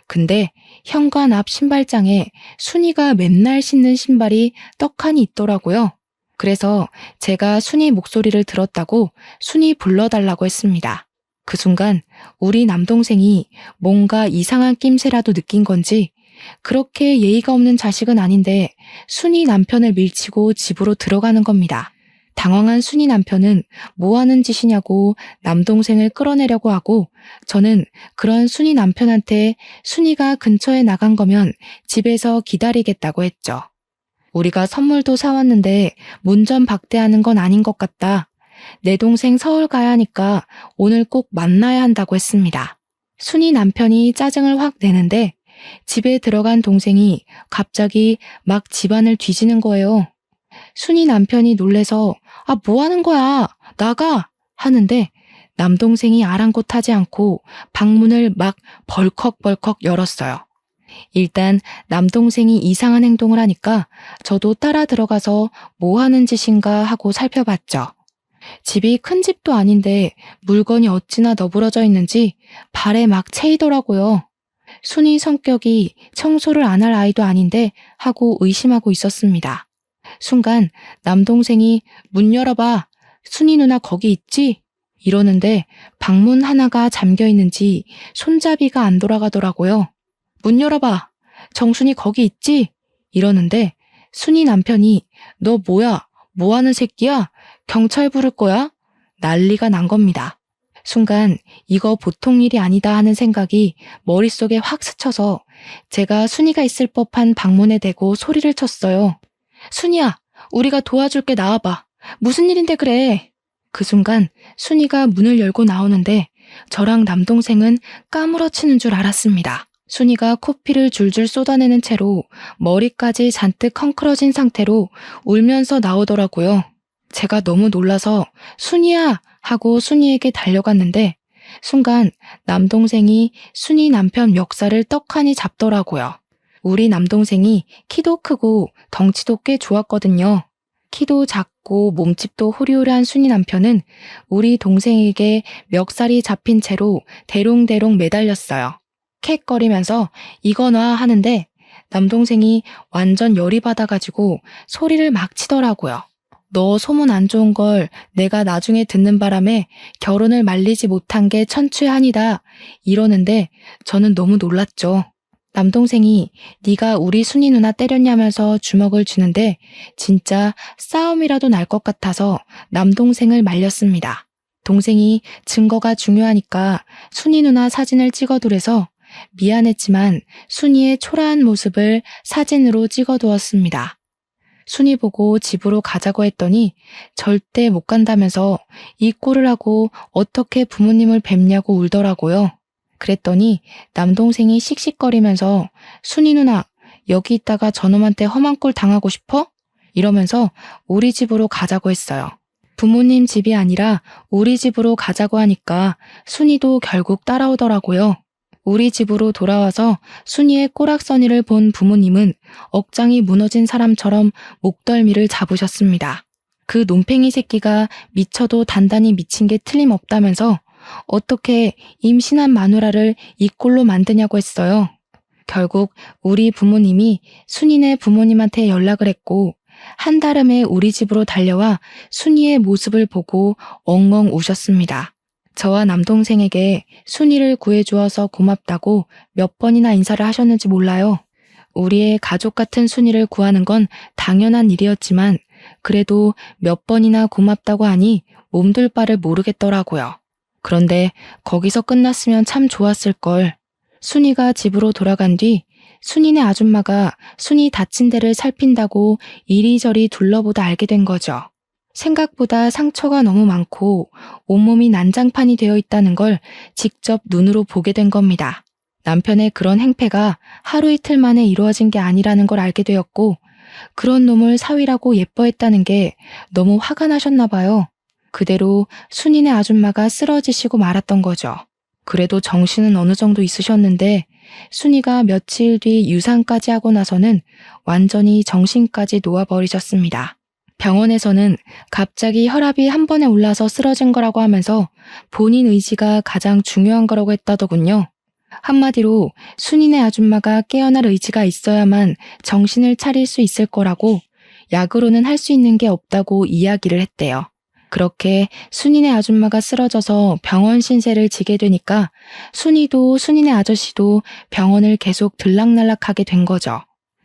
근데 현관 앞 신발장에 순이가 맨날 신는 신발이 떡하니 있더라고요. 그래서 제가 순이 목소리를 들었다고 순이 불러달라고 했습니다. 그 순간 우리 남동생이 뭔가 이상한 낌새라도 느낀 건지 그렇게 예의가 없는 자식은 아닌데 순이 남편을 밀치고 집으로 들어가는 겁니다. 당황한 순이 남편은 뭐 하는 짓이냐고 남동생을 끌어내려고 하고 저는 그런 순이 남편한테 순이가 근처에 나간 거면 집에서 기다리겠다고 했죠. 우리가 선물도 사왔는데 문전박대하는 건 아닌 것 같다. 내 동생 서울 가야 하니까 오늘 꼭 만나야 한다고 했습니다. 순이 남편이 짜증을 확 내는데 집에 들어간 동생이 갑자기 막 집안을 뒤지는 거예요. 순이 남편이 놀래서 뭐 하는 거야? 나가! 하는데 남동생이 아랑곳하지 않고 방문을 막 벌컥벌컥 열었어요. 일단 남동생이 이상한 행동을 하니까 저도 따라 들어가서 뭐 하는 짓인가 하고 살펴봤죠. 집이 큰 집도 아닌데 물건이 어찌나 너부러져 있는지 발에 막 채이더라고요. 순이 성격이 청소를 안 할 아이도 아닌데 하고 의심하고 있었습니다. 순간 남동생이 문 열어봐. 순이 누나 거기 있지? 이러는데 방문 하나가 잠겨 있는지 손잡이가 안 돌아가더라고요. 문 열어봐. 정순이 거기 있지? 이러는데 순이 남편이 너 뭐야? 뭐 하는 새끼야? 경찰 부를 거야? 난리가 난 겁니다. 순간 이거 보통 일이 아니다 하는 생각이 머릿속에 확 스쳐서 제가 순이가 있을 법한 방문에 대고 소리를 쳤어요. 순이야, 우리가 도와줄게 나와봐. 무슨 일인데 그래? 그 순간 순이가 문을 열고 나오는데 저랑 남동생은 까무러치는 줄 알았습니다. 순이가 코피를 줄줄 쏟아내는 채로 머리까지 잔뜩 헝클어진 상태로 울면서 나오더라고요. 제가 너무 놀라서 순이야! 하고 순이에게 달려갔는데 순간 남동생이 순이 남편 멱살을 떡하니 잡더라고요. 우리 남동생이 키도 크고 덩치도 꽤 좋았거든요. 키도 작고 몸집도 호리호리한 순이 남편은 우리 동생에게 멱살이 잡힌 채로 대롱대롱 매달렸어요. 캑거리면서 이거 놔 하는데 남동생이 완전 열이 받아가지고 소리를 막 치더라고요. 너 소문 안 좋은 걸 내가 나중에 듣는 바람에 결혼을 말리지 못한 게 천추한이다 이러는데 저는 너무 놀랐죠. 남동생이 네가 우리 순이 누나 때렸냐면서 주먹을 주는데 진짜 싸움이라도 날 것 같아서 남동생을 말렸습니다. 동생이 증거가 중요하니까 순이 누나 사진을 찍어두래서 미안했지만 순이의 초라한 모습을 사진으로 찍어두었습니다. 순이 보고 집으로 가자고 했더니 절대 못 간다면서 이 꼴을 하고 어떻게 부모님을 뵙냐고 울더라고요. 그랬더니 남동생이 씩씩거리면서 순이 누나 여기 있다가 저놈한테 험한 꼴 당하고 싶어? 이러면서 우리 집으로 가자고 했어요. 부모님 집이 아니라 우리 집으로 가자고 하니까 순이도 결국 따라오더라고요. 우리 집으로 돌아와서 순이의 꼬락서니를 본 부모님은 억장이 무너진 사람처럼 목덜미를 잡으셨습니다. 그 논팽이 새끼가 미쳐도 단단히 미친 게 틀림없다면서 어떻게 임신한 마누라를 이 꼴로 만드냐고 했어요. 결국 우리 부모님이 순이네 부모님한테 연락을 했고 한달음에 우리 집으로 달려와 순이의 모습을 보고 엉엉 우셨습니다. 저와 남동생에게 순이를 구해주어서 고맙다고 몇 번이나 인사를 하셨는지 몰라요. 우리의 가족 같은 순이를 구하는 건 당연한 일이었지만 그래도 몇 번이나 고맙다고 하니 몸둘 바를 모르겠더라고요. 그런데 거기서 끝났으면 참 좋았을걸. 순이가 집으로 돌아간 뒤 순이네 아줌마가 순이 다친 데를 살핀다고 이리저리 둘러보다 알게 된 거죠. 생각보다 상처가 너무 많고 온몸이 난장판이 되어 있다는 걸 직접 눈으로 보게 된 겁니다. 남편의 그런 행패가 하루 이틀 만에 이루어진 게 아니라는 걸 알게 되었고 그런 놈을 사위라고 예뻐했다는 게 너무 화가 나셨나 봐요. 그대로 순이네 아줌마가 쓰러지시고 말았던 거죠. 그래도 정신은 어느 정도 있으셨는데 순이가 며칠 뒤 유산까지 하고 나서는 완전히 정신까지 놓아버리셨습니다. 병원에서는 갑자기 혈압이 한 번에 올라서 쓰러진 거라고 하면서 본인 의지가 가장 중요한 거라고 했다더군요. 한마디로 순이네 아줌마가 깨어날 의지가 있어야만 정신을 차릴 수 있을 거라고 약으로는 할 수 있는 게 없다고 이야기를 했대요. 그렇게 순이네 아줌마가 쓰러져서 병원 신세를 지게 되니까 순이도 순이네 아저씨도 병원을 계속 들락날락하게 된 거죠.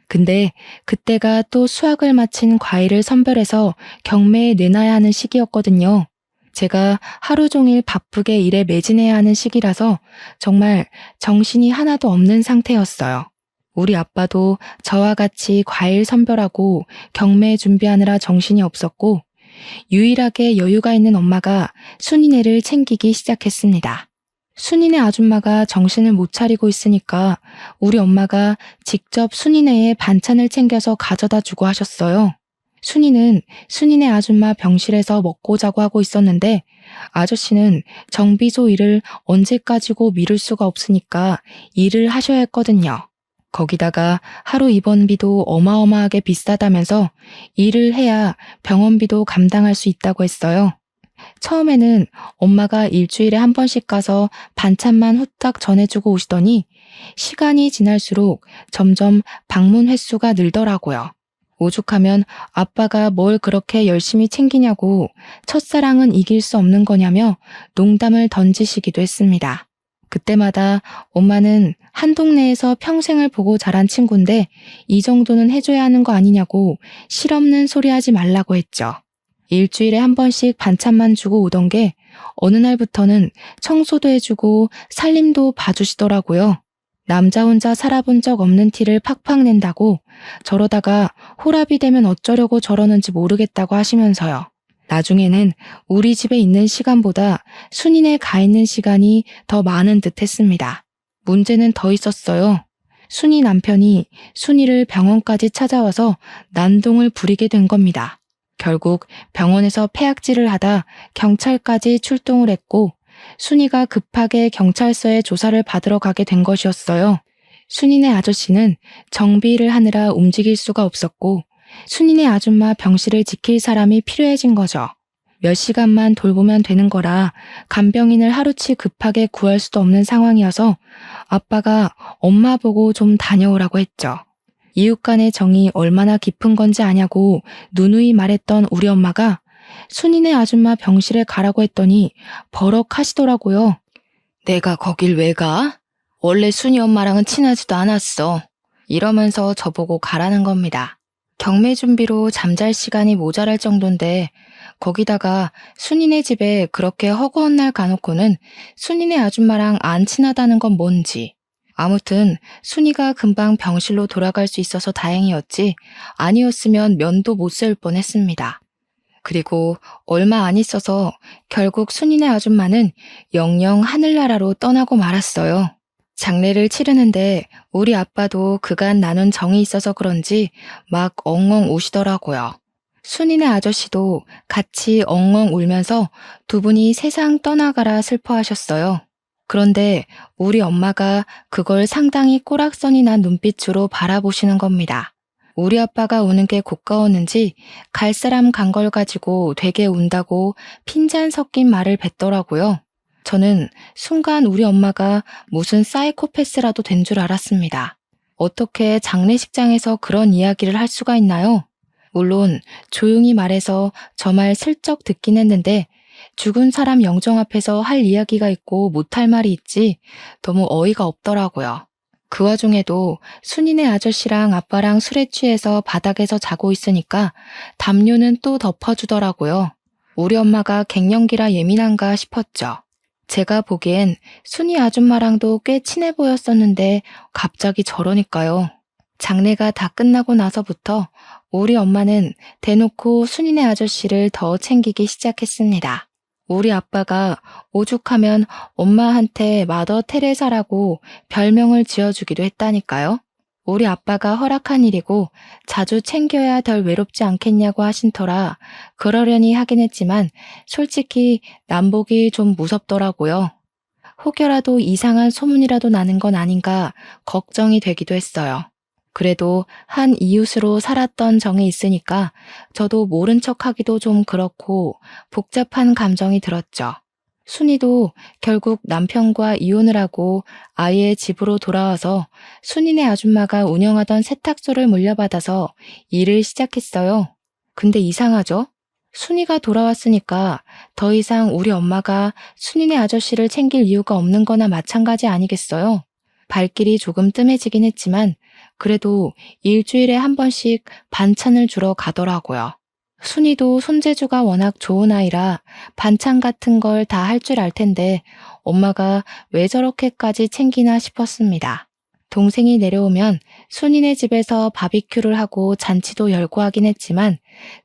근데 그때가 또 수학을 마친 과일을 선별해서 경매에 내놔야 하는 시기였거든요. 제가 하루 종일 바쁘게 일에 매진해야 하는 시기라서 정말 정신이 하나도 없는 상태였어요. 우리 아빠도 저와 같이 과일 선별하고 경매 준비하느라 정신이 없었고 유일하게 여유가 있는 엄마가 순이네를 챙기기 시작했습니다. 순이네 아줌마가 정신을 못 차리고 있으니까 우리 엄마가 직접 순이네의 반찬을 챙겨서 가져다 주고 하셨어요. 순이는 순이네 아줌마 병실에서 먹고 자고 하고 있었는데 아저씨는 정비소 일을 언제까지고 미룰 수가 없으니까 일을 하셔야 했거든요. 거기다가 하루 입원비도 어마어마하게 비싸다면서 일을 해야 병원비도 감당할 수 있다고 했어요. 처음에는 엄마가 일주일에 한 번씩 가서 반찬만 후딱 전해주고 오시더니 시간이 지날수록 점점 방문 횟수가 늘더라고요. 오죽하면 아빠가 뭘 그렇게 열심히 챙기냐고 첫사랑은 이길 수 없는 거냐며 농담을 던지시기도 했습니다. 그때마다 엄마는 한 동네에서 평생을 보고 자란 친구인데 이 정도는 해줘야 하는 거 아니냐고 실없는 소리 하지 말라고 했죠. 일주일에 한 번씩 반찬만 주고 오던 게 어느 날부터는 청소도 해주고 살림도 봐주시더라고요. 남자 혼자 살아본 적 없는 티를 팍팍 낸다고 저러다가 호랍이 되면 어쩌려고 저러는지 모르겠다고 하시면서요. 나중에는 우리 집에 있는 시간보다 순이네 가 있는 시간이 더 많은 듯 했습니다. 문제는 더 있었어요. 순이 남편이 순이를 병원까지 찾아와서 난동을 부리게 된 겁니다. 결국 병원에서 폐악질을 하다 경찰까지 출동을 했고 순이가 급하게 경찰서에 조사를 받으러 가게 된 것이었어요. 순이네 아저씨는 정비를 하느라 움직일 수가 없었고 순이네 아줌마 병실을 지킬 사람이 필요해진 거죠. 몇 시간만 돌보면 되는 거라 간병인을 하루치 급하게 구할 수도 없는 상황이어서 아빠가 엄마 보고 좀 다녀오라고 했죠. 이웃 간의 정이 얼마나 깊은 건지 아냐고 누누이 말했던 우리 엄마가 순이네 아줌마 병실에 가라고 했더니 버럭 하시더라고요. 내가 거길 왜 가? 원래 순이 엄마랑은 친하지도 않았어. 이러면서 저보고 가라는 겁니다. 경매 준비로 잠잘 시간이 모자랄 정도인데 거기다가 순이네 집에 그렇게 허구한 날 가놓고는 순이네 아줌마랑 안 친하다는 건 뭔지. 아무튼 순이가 금방 병실로 돌아갈 수 있어서 다행이었지 아니었으면 면도 못 세울 뻔했습니다. 그리고 얼마 안 있어서 결국 순이네 아줌마는 영영 하늘나라로 떠나고 말았어요. 장례를 치르는데 우리 아빠도 그간 나눈 정이 있어서 그런지 막 엉엉 우시더라고요. 순이네 아저씨도 같이 엉엉 울면서 두 분이 세상 떠나가라 슬퍼하셨어요. 그런데 우리 엄마가 그걸 상당히 꼬락선이 난 눈빛으로 바라보시는 겁니다. 우리 아빠가 우는 게 고가웠는지 갈 사람 간 걸 가지고 되게 운다고 핀잔 섞인 말을 뱉더라고요. 저는 순간 우리 엄마가 무슨 사이코패스라도 된 줄 알았습니다. 어떻게 장례식장에서 그런 이야기를 할 수가 있나요? 물론 조용히 말해서 저 말 슬쩍 듣긴 했는데 죽은 사람 영정 앞에서 할 이야기가 있고 못할 말이 있지 너무 어이가 없더라고요. 그 와중에도 순이네 아저씨랑 아빠랑 술에 취해서 바닥에서 자고 있으니까 담요는 또 덮어주더라고요. 우리 엄마가 갱년기라 예민한가 싶었죠. 제가 보기엔 순이 아줌마랑도 꽤 친해 보였었는데 갑자기 저러니까요. 장례가 다 끝나고 나서부터 우리 엄마는 대놓고 순이네 아저씨를 더 챙기기 시작했습니다. 우리 아빠가 오죽하면 엄마한테 마더 테레사라고 별명을 지어주기도 했다니까요. 우리 아빠가 허락한 일이고 자주 챙겨야 덜 외롭지 않겠냐고 하신 터라 그러려니 하긴 했지만 솔직히 남복이 좀 무섭더라고요. 혹여라도 이상한 소문이라도 나는 건 아닌가 걱정이 되기도 했어요. 그래도 한 이웃으로 살았던 정이 있으니까 저도 모른 척하기도 좀 그렇고 복잡한 감정이 들었죠. 순이도 결국 남편과 이혼을 하고 아이의 집으로 돌아와서 순이네 아줌마가 운영하던 세탁소를 물려받아서 일을 시작했어요. 근데 이상하죠? 순이가 돌아왔으니까 더 이상 우리 엄마가 순이네 아저씨를 챙길 이유가 없는 거나 마찬가지 아니겠어요? 발길이 조금 뜸해지긴 했지만 그래도 일주일에 한 번씩 반찬을 주러 가더라고요. 순이도 손재주가 워낙 좋은 아이라 반찬 같은 걸 다 할 줄 알 텐데 엄마가 왜 저렇게까지 챙기나 싶었습니다. 동생이 내려오면 순이네 집에서 바비큐를 하고 잔치도 열고 하긴 했지만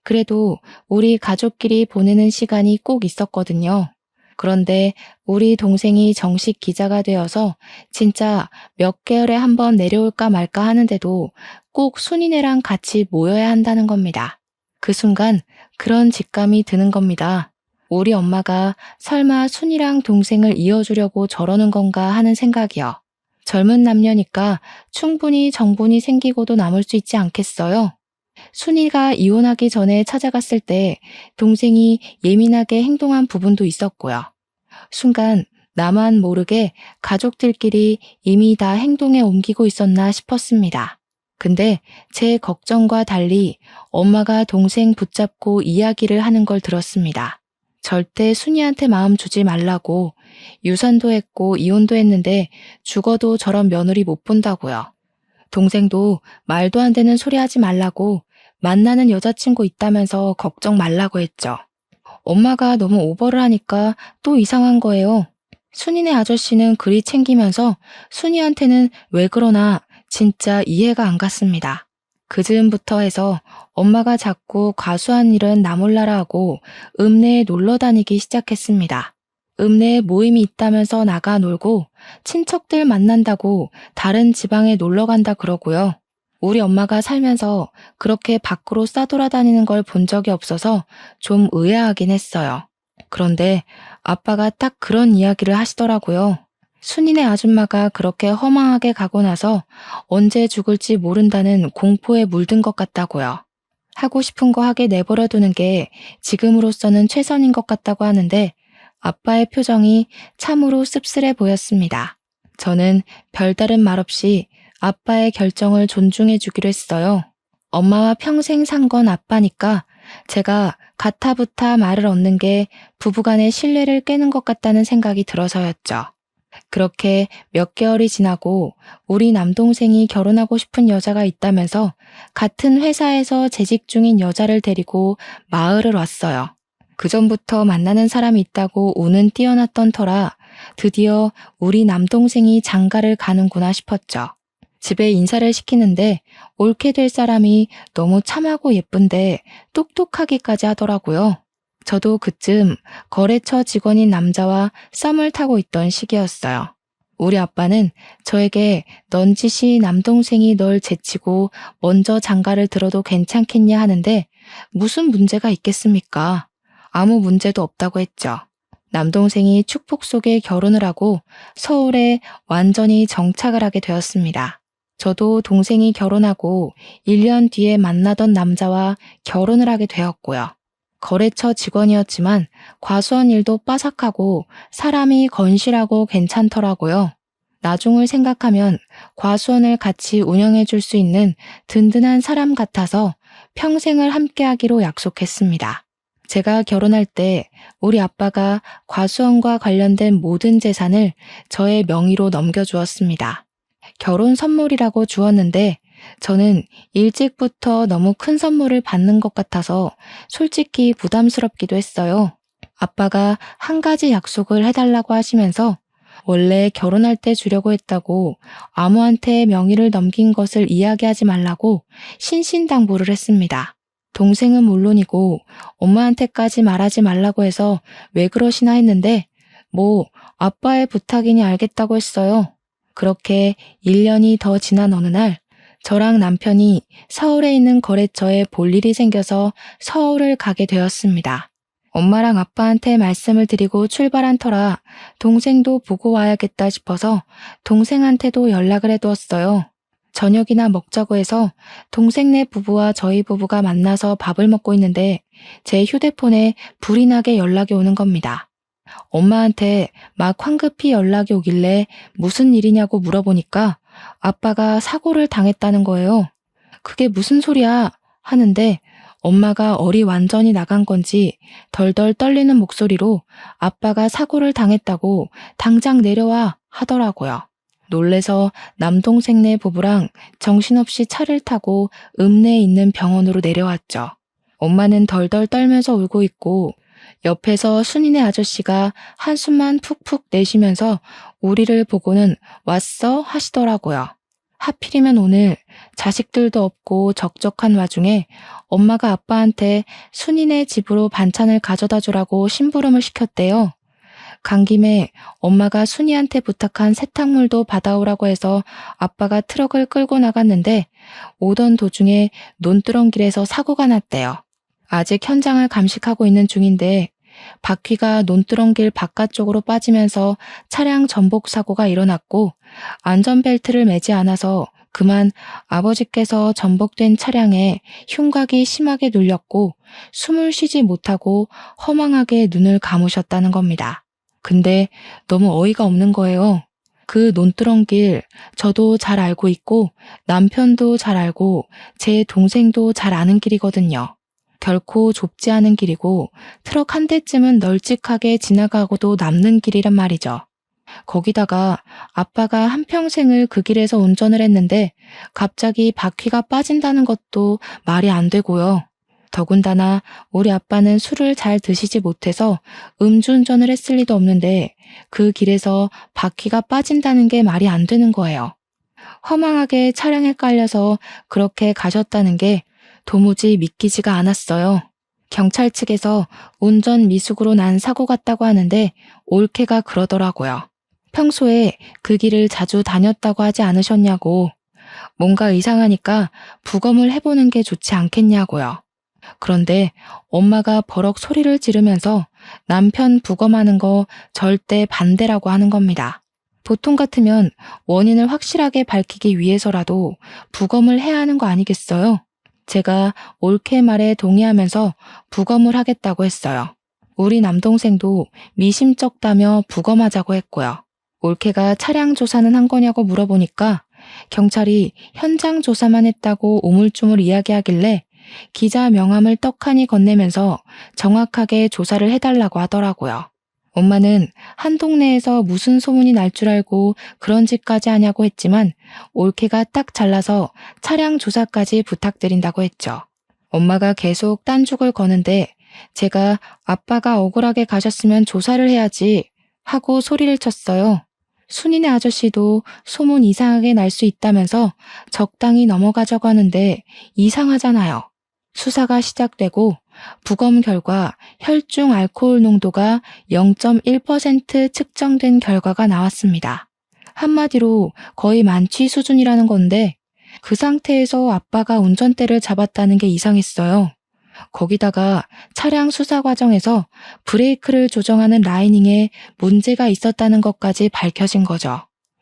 그래도 우리 가족끼리 보내는 시간이 꼭 있었거든요. 그런데 우리 동생이 정식 기자가 되어서 진짜 몇 개월에 한 번 내려올까 말까 하는데도 꼭 순이네랑 같이 모여야 한다는 겁니다. 그 순간 그런 직감이 드는 겁니다. 우리 엄마가 설마 순이랑 동생을 이어주려고 저러는 건가 하는 생각이요. 젊은 남녀니까 충분히 정분이 생기고도 남을 수 있지 않겠어요? 순이가 이혼하기 전에 찾아갔을 때 동생이 예민하게 행동한 부분도 있었고요. 순간 나만 모르게 가족들끼리 이미 다 행동에 옮기고 있었나 싶었습니다. 근데 제 걱정과 달리 엄마가 동생 붙잡고 이야기를 하는 걸 들었습니다. 절대 순이한테 마음 주지 말라고 유산도 했고 이혼도 했는데 죽어도 저런 며느리 못 본다고요. 동생도 말도 안 되는 소리 하지 말라고 만나는 여자친구 있다면서 걱정 말라고 했죠. 엄마가 너무 오버를 하니까 또 이상한 거예요. 순이네 아저씨는 그리 챙기면서 순이한테는 왜 그러나 진짜 이해가 안 갔습니다. 그 즈음부터 해서 엄마가 자꾸 과수한 일은 나 몰라라 하고 읍내에 놀러 다니기 시작했습니다. 읍내에 모임이 있다면서 나가 놀고 친척들 만난다고 다른 지방에 놀러 간다 그러고요. 우리 엄마가 살면서 그렇게 밖으로 싸돌아다니는 걸 본 적이 없어서 좀 의아하긴 했어요. 그런데 아빠가 딱 그런 이야기를 하시더라고요. 순이네 아줌마가 그렇게 허망하게 가고 나서 언제 죽을지 모른다는 공포에 물든 것 같다고요. 하고 싶은 거 하게 내버려 두는 게 지금으로서는 최선인 것 같다고 하는데 아빠의 표정이 참으로 씁쓸해 보였습니다. 저는 별다른 말 없이 아빠의 결정을 존중해 주기로 했어요. 엄마와 평생 산 건 아빠니까 제가 가타부타 말을 얻는 게 부부간의 신뢰를 깨는 것 같다는 생각이 들어서였죠. 그렇게 몇 개월이 지나고 우리 남동생이 결혼하고 싶은 여자가 있다면서 같은 회사에서 재직 중인 여자를 데리고 마을을 왔어요. 그전부터 만나는 사람이 있다고 우는 띄어났던 터라 드디어 우리 남동생이 장가를 가는구나 싶었죠. 집에 인사를 시키는데 옳게 될 사람이 너무 참하고 예쁜데 똑똑하기까지 하더라고요. 저도 그쯤 거래처 직원인 남자와 썸을 타고 있던 시기였어요. 우리 아빠는 저에게 넌지시 남동생이 널 제치고 먼저 장가를 들어도 괜찮겠냐 하는데 무슨 문제가 있겠습니까? 아무 문제도 없다고 했죠. 남동생이 축복 속에 결혼을 하고 서울에 완전히 정착을 하게 되었습니다. 저도 동생이 결혼하고 1년 뒤에 만나던 남자와 결혼을 하게 되었고요. 거래처 직원이었지만 과수원 일도 빠삭하고 사람이 건실하고 괜찮더라고요. 나중을 생각하면 과수원을 같이 운영해 줄 수 있는 든든한 사람 같아서 평생을 함께하기로 약속했습니다. 제가 결혼할 때 우리 아빠가 과수원과 관련된 모든 재산을 저의 명의로 넘겨주었습니다. 결혼 선물이라고 주었는데 저는 일찍부터 너무 큰 선물을 받는 것 같아서 솔직히 부담스럽기도 했어요. 아빠가 한 가지 약속을 해달라고 하시면서 원래 결혼할 때 주려고 했다고 아무한테 명의를 넘긴 것을 이야기하지 말라고 신신당부를 했습니다. 동생은 물론이고 엄마한테까지 말하지 말라고 해서 왜 그러시나 했는데 아빠의 부탁이니 알겠다고 했어요. 그렇게 1년이 더 지난 어느 날 저랑 남편이 서울에 있는 거래처에 볼 일이 생겨서 서울을 가게 되었습니다. 엄마랑 아빠한테 말씀을 드리고 출발한 터라 동생도 보고 와야겠다 싶어서 동생한테도 연락을 해두었어요. 저녁이나 먹자고 해서 동생네 부부와 저희 부부가 만나서 밥을 먹고 있는데 제 휴대폰에 불이 나게 연락이 오는 겁니다. 엄마한테 막 황급히 연락이 오길래 무슨 일이냐고 물어보니까 아빠가 사고를 당했다는 거예요. 그게 무슨 소리야 하는데 엄마가 얼이 완전히 나간 건지 덜덜 떨리는 목소리로 아빠가 사고를 당했다고 당장 내려와 하더라고요. 놀래서 남동생네 부부랑 정신없이 차를 타고 읍내에 있는 병원으로 내려왔죠. 엄마는 덜덜 떨면서 울고 있고 옆에서 순이네 아저씨가 한숨만 푹푹 내쉬면서 우리를 보고는 왔어 하시더라고요. 하필이면 오늘 자식들도 없고 적적한 와중에 엄마가 아빠한테 순이네 집으로 반찬을 가져다 주라고 심부름을 시켰대요. 간 김에 엄마가 순이한테 부탁한 세탁물도 받아오라고 해서 아빠가 트럭을 끌고 나갔는데 오던 도중에 논두렁길에서 사고가 났대요. 아직 현장을 감식하고 있는 중인데 바퀴가 논두렁길 바깥쪽으로 빠지면서 차량 전복 사고가 일어났고 안전벨트를 매지 않아서 그만 아버지께서 전복된 차량에 흉곽이 심하게 눌렸고 숨을 쉬지 못하고 허망하게 눈을 감으셨다는 겁니다. 근데 너무 어이가 없는 거예요. 그 논두렁길 저도 잘 알고 있고 남편도 잘 알고 제 동생도 잘 아는 길이거든요. 결코 좁지 않은 길이고 트럭 한 대쯤은 널찍하게 지나가고도 남는 길이란 말이죠. 거기다가 아빠가 한평생을 그 길에서 운전을 했는데 갑자기 바퀴가 빠진다는 것도 말이 안 되고요. 더군다나 우리 아빠는 술을 잘 드시지 못해서 음주운전을 했을 리도 없는데 그 길에서 바퀴가 빠진다는 게 말이 안 되는 거예요. 허망하게 차량에 깔려서 그렇게 가셨다는 게 도무지 믿기지가 않았어요. 경찰 측에서 운전 미숙으로 난 사고 같다고 하는데 올케가 그러더라고요. 평소에 그 길을 자주 다녔다고 하지 않으셨냐고. 뭔가 이상하니까 부검을 해보는 게 좋지 않겠냐고요. 그런데 엄마가 버럭 소리를 지르면서 남편 부검하는 거 절대 반대라고 하는 겁니다. 보통 같으면 원인을 확실하게 밝히기 위해서라도 부검을 해야 하는 거 아니겠어요? 제가 올케 말에 동의하면서 부검을 하겠다고 했어요. 우리 남동생도 미심쩍다며 부검하자고 했고요. 올케가 차량 조사는 한 거냐고 물어보니까 경찰이 현장 조사만 했다고 우물쭈물 이야기하길래 기자 명함을 떡하니 건네면서 정확하게 조사를 해달라고 하더라고요. 엄마는 한 동네에서 무슨 소문이 날 줄 알고 그런 짓까지 하냐고 했지만 올케가 딱 잘라서 차량 조사까지 부탁드린다고 했죠. 엄마가 계속 딴죽을 거는데 제가 아빠가 억울하게 가셨으면 조사를 해야지 하고 소리를 쳤어요. 순이네 아저씨도 소문 이상하게 날 수 있다면서 적당히 넘어가자고 하는데 이상하잖아요. 수사가 시작되고 부검 결과 혈중 알코올 농도가 0.1% 측정된 결과가 나왔습니다. 한마디로 거의 만취 수준이라는 건데 그 상태에서 아빠가 운전대를 잡았다는 게 이상했어요. 거기다가 차량 수사 과정에서 브레이크를 조정하는 라이닝에 문제가 있었다는 것까지 밝혀진 거죠.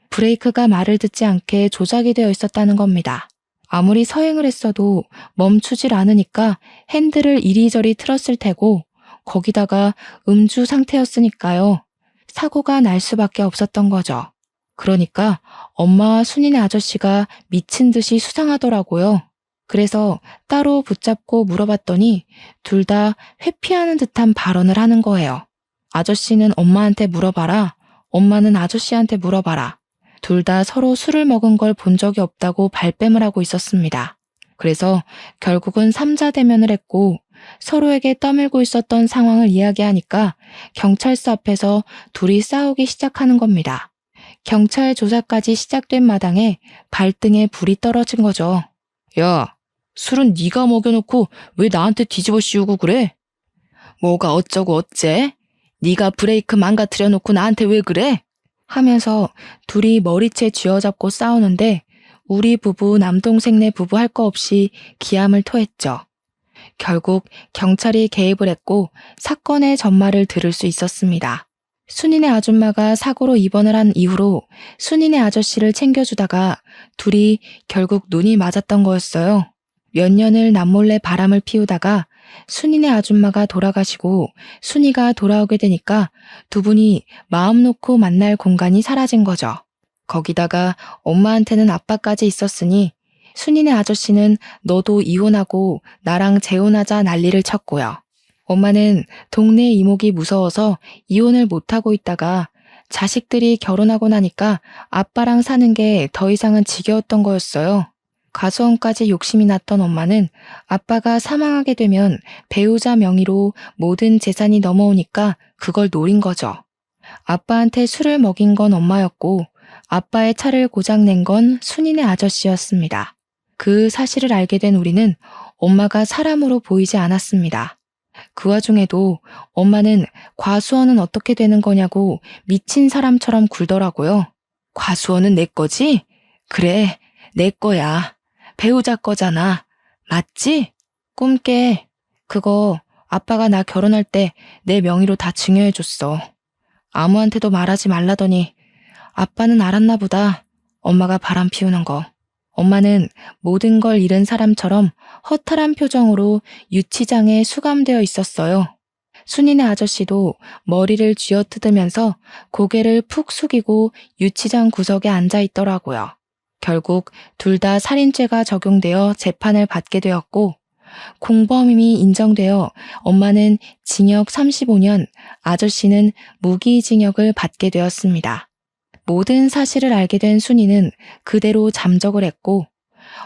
브레이크가 말을 듣지 않게 조작이 되어 있었다는 겁니다. 아무리 서행을 했어도 멈추질 않으니까 핸들을 이리저리 틀었을 테고 거기다가 음주 상태였으니까요. 사고가 날 수밖에 없었던 거죠. 그러니까 엄마와 순이네 아저씨가 미친 듯이 수상하더라고요. 그래서 따로 붙잡고 물어봤더니 둘 다 회피하는 듯한 발언을 하는 거예요. 아저씨는 엄마한테 물어봐라. 엄마는 아저씨한테 물어봐라. 둘 다 서로 술을 먹은 걸 본 적이 없다고 발뺌을 하고 있었습니다. 그래서 결국은 삼자 대면을 했고 서로에게 떠밀고 있었던 상황을 이야기하니까 경찰서 앞에서 둘이 싸우기 시작하는 겁니다. 경찰 조사까지 시작된 마당에 발등에 불이 떨어진 거죠. 야, 술은 네가 먹여놓고 왜 나한테 뒤집어 씌우고 그래? 뭐가 어쩌고 어째? 네가 브레이크 망가뜨려 놓고 나한테 왜 그래? 하면서 둘이 머리채 쥐어잡고 싸우는데 우리 부부 남동생네 부부 할 거 없이 기함을 토했죠. 결국 경찰이 개입을 했고 사건의 전말을 들을 수 있었습니다. 순이네 아줌마가 사고로 입원을 한 이후로 순이네 아저씨를 챙겨주다가 둘이 결국 눈이 맞았던 거였어요. 몇 년을 남몰래 바람을 피우다가 순이네 아줌마가 돌아가시고 순이가 돌아오게 되니까 두 분이 마음 놓고 만날 공간이 사라진 거죠. 거기다가 엄마한테는 아빠까지 있었으니 순이네 아저씨는 너도 이혼하고 나랑 재혼하자 난리를 쳤고요. 엄마는 동네 이목이 무서워서 이혼을 못하고 있다가 자식들이 결혼하고 나니까 아빠랑 사는 게 더 이상은 지겨웠던 거였어요. 가수원까지 욕심이 났던 엄마는 아빠가 사망하게 되면 배우자 명의로 모든 재산이 넘어오니까 그걸 노린 거죠. 아빠한테 술을 먹인 건 엄마였고 아빠의 차를 고장낸 건 순이네 아저씨였습니다. 그 사실을 알게 된 우리는 엄마가 사람으로 보이지 않았습니다. 그 와중에도 엄마는 과수원은 어떻게 되는 거냐고 미친 사람처럼 굴더라고요. 과수원은 내 거지? 그래, 내 거야. 배우자 거잖아. 맞지? 꿈깨. 그거 아빠가 나 결혼할 때 내 명의로 다 증여해줬어. 아무한테도 말하지 말라더니 아빠는 알았나 보다. 엄마가 바람 피우는 거. 엄마는 모든 걸 잃은 사람처럼 허탈한 표정으로 유치장에 수감되어 있었어요. 순이네 아저씨도 머리를 쥐어뜯으면서 고개를 푹 숙이고 유치장 구석에 앉아 있더라고요. 결국 둘 다 살인죄가 적용되어 재판을 받게 되었고 공범임이 인정되어 엄마는 징역 35년, 아저씨는 무기징역을 받게 되었습니다. 모든 사실을 알게 된 순이는 그대로 잠적을 했고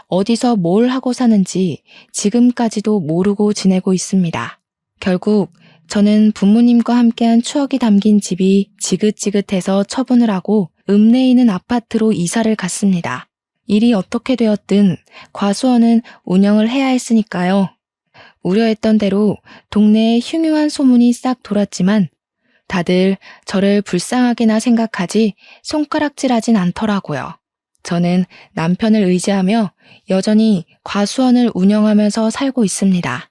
어디서 뭘 하고 사는지 지금까지도 모르고 지내고 있습니다. 결국 저는 부모님과 함께한 추억이 담긴 집이 지긋지긋해서 처분을 하고 읍내에 있는 아파트로 이사를 갔습니다. 일이 어떻게 되었든 과수원은 운영을 해야 했으니까요. 우려했던 대로 동네에 흉흉한 소문이 싹 돌았지만 다들 저를 불쌍하게나 생각하지 손가락질하진 않더라고요. 저는 남편을 의지하며 여전히 과수원을 운영하면서 살고 있습니다.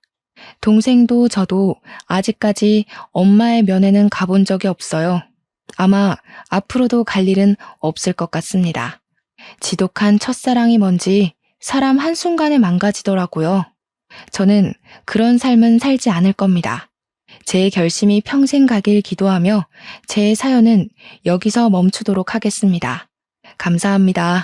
동생도 저도 아직까지 엄마의 면회는 가본 적이 없어요. 아마 앞으로도 갈 일은 없을 것 같습니다. 지독한 첫사랑이 뭔지 사람 한순간에 망가지더라고요. 저는 그런 삶은 살지 않을 겁니다. 제 결심이 평생 가길 기도하며 제 사연은 여기서 멈추도록 하겠습니다. 감사합니다.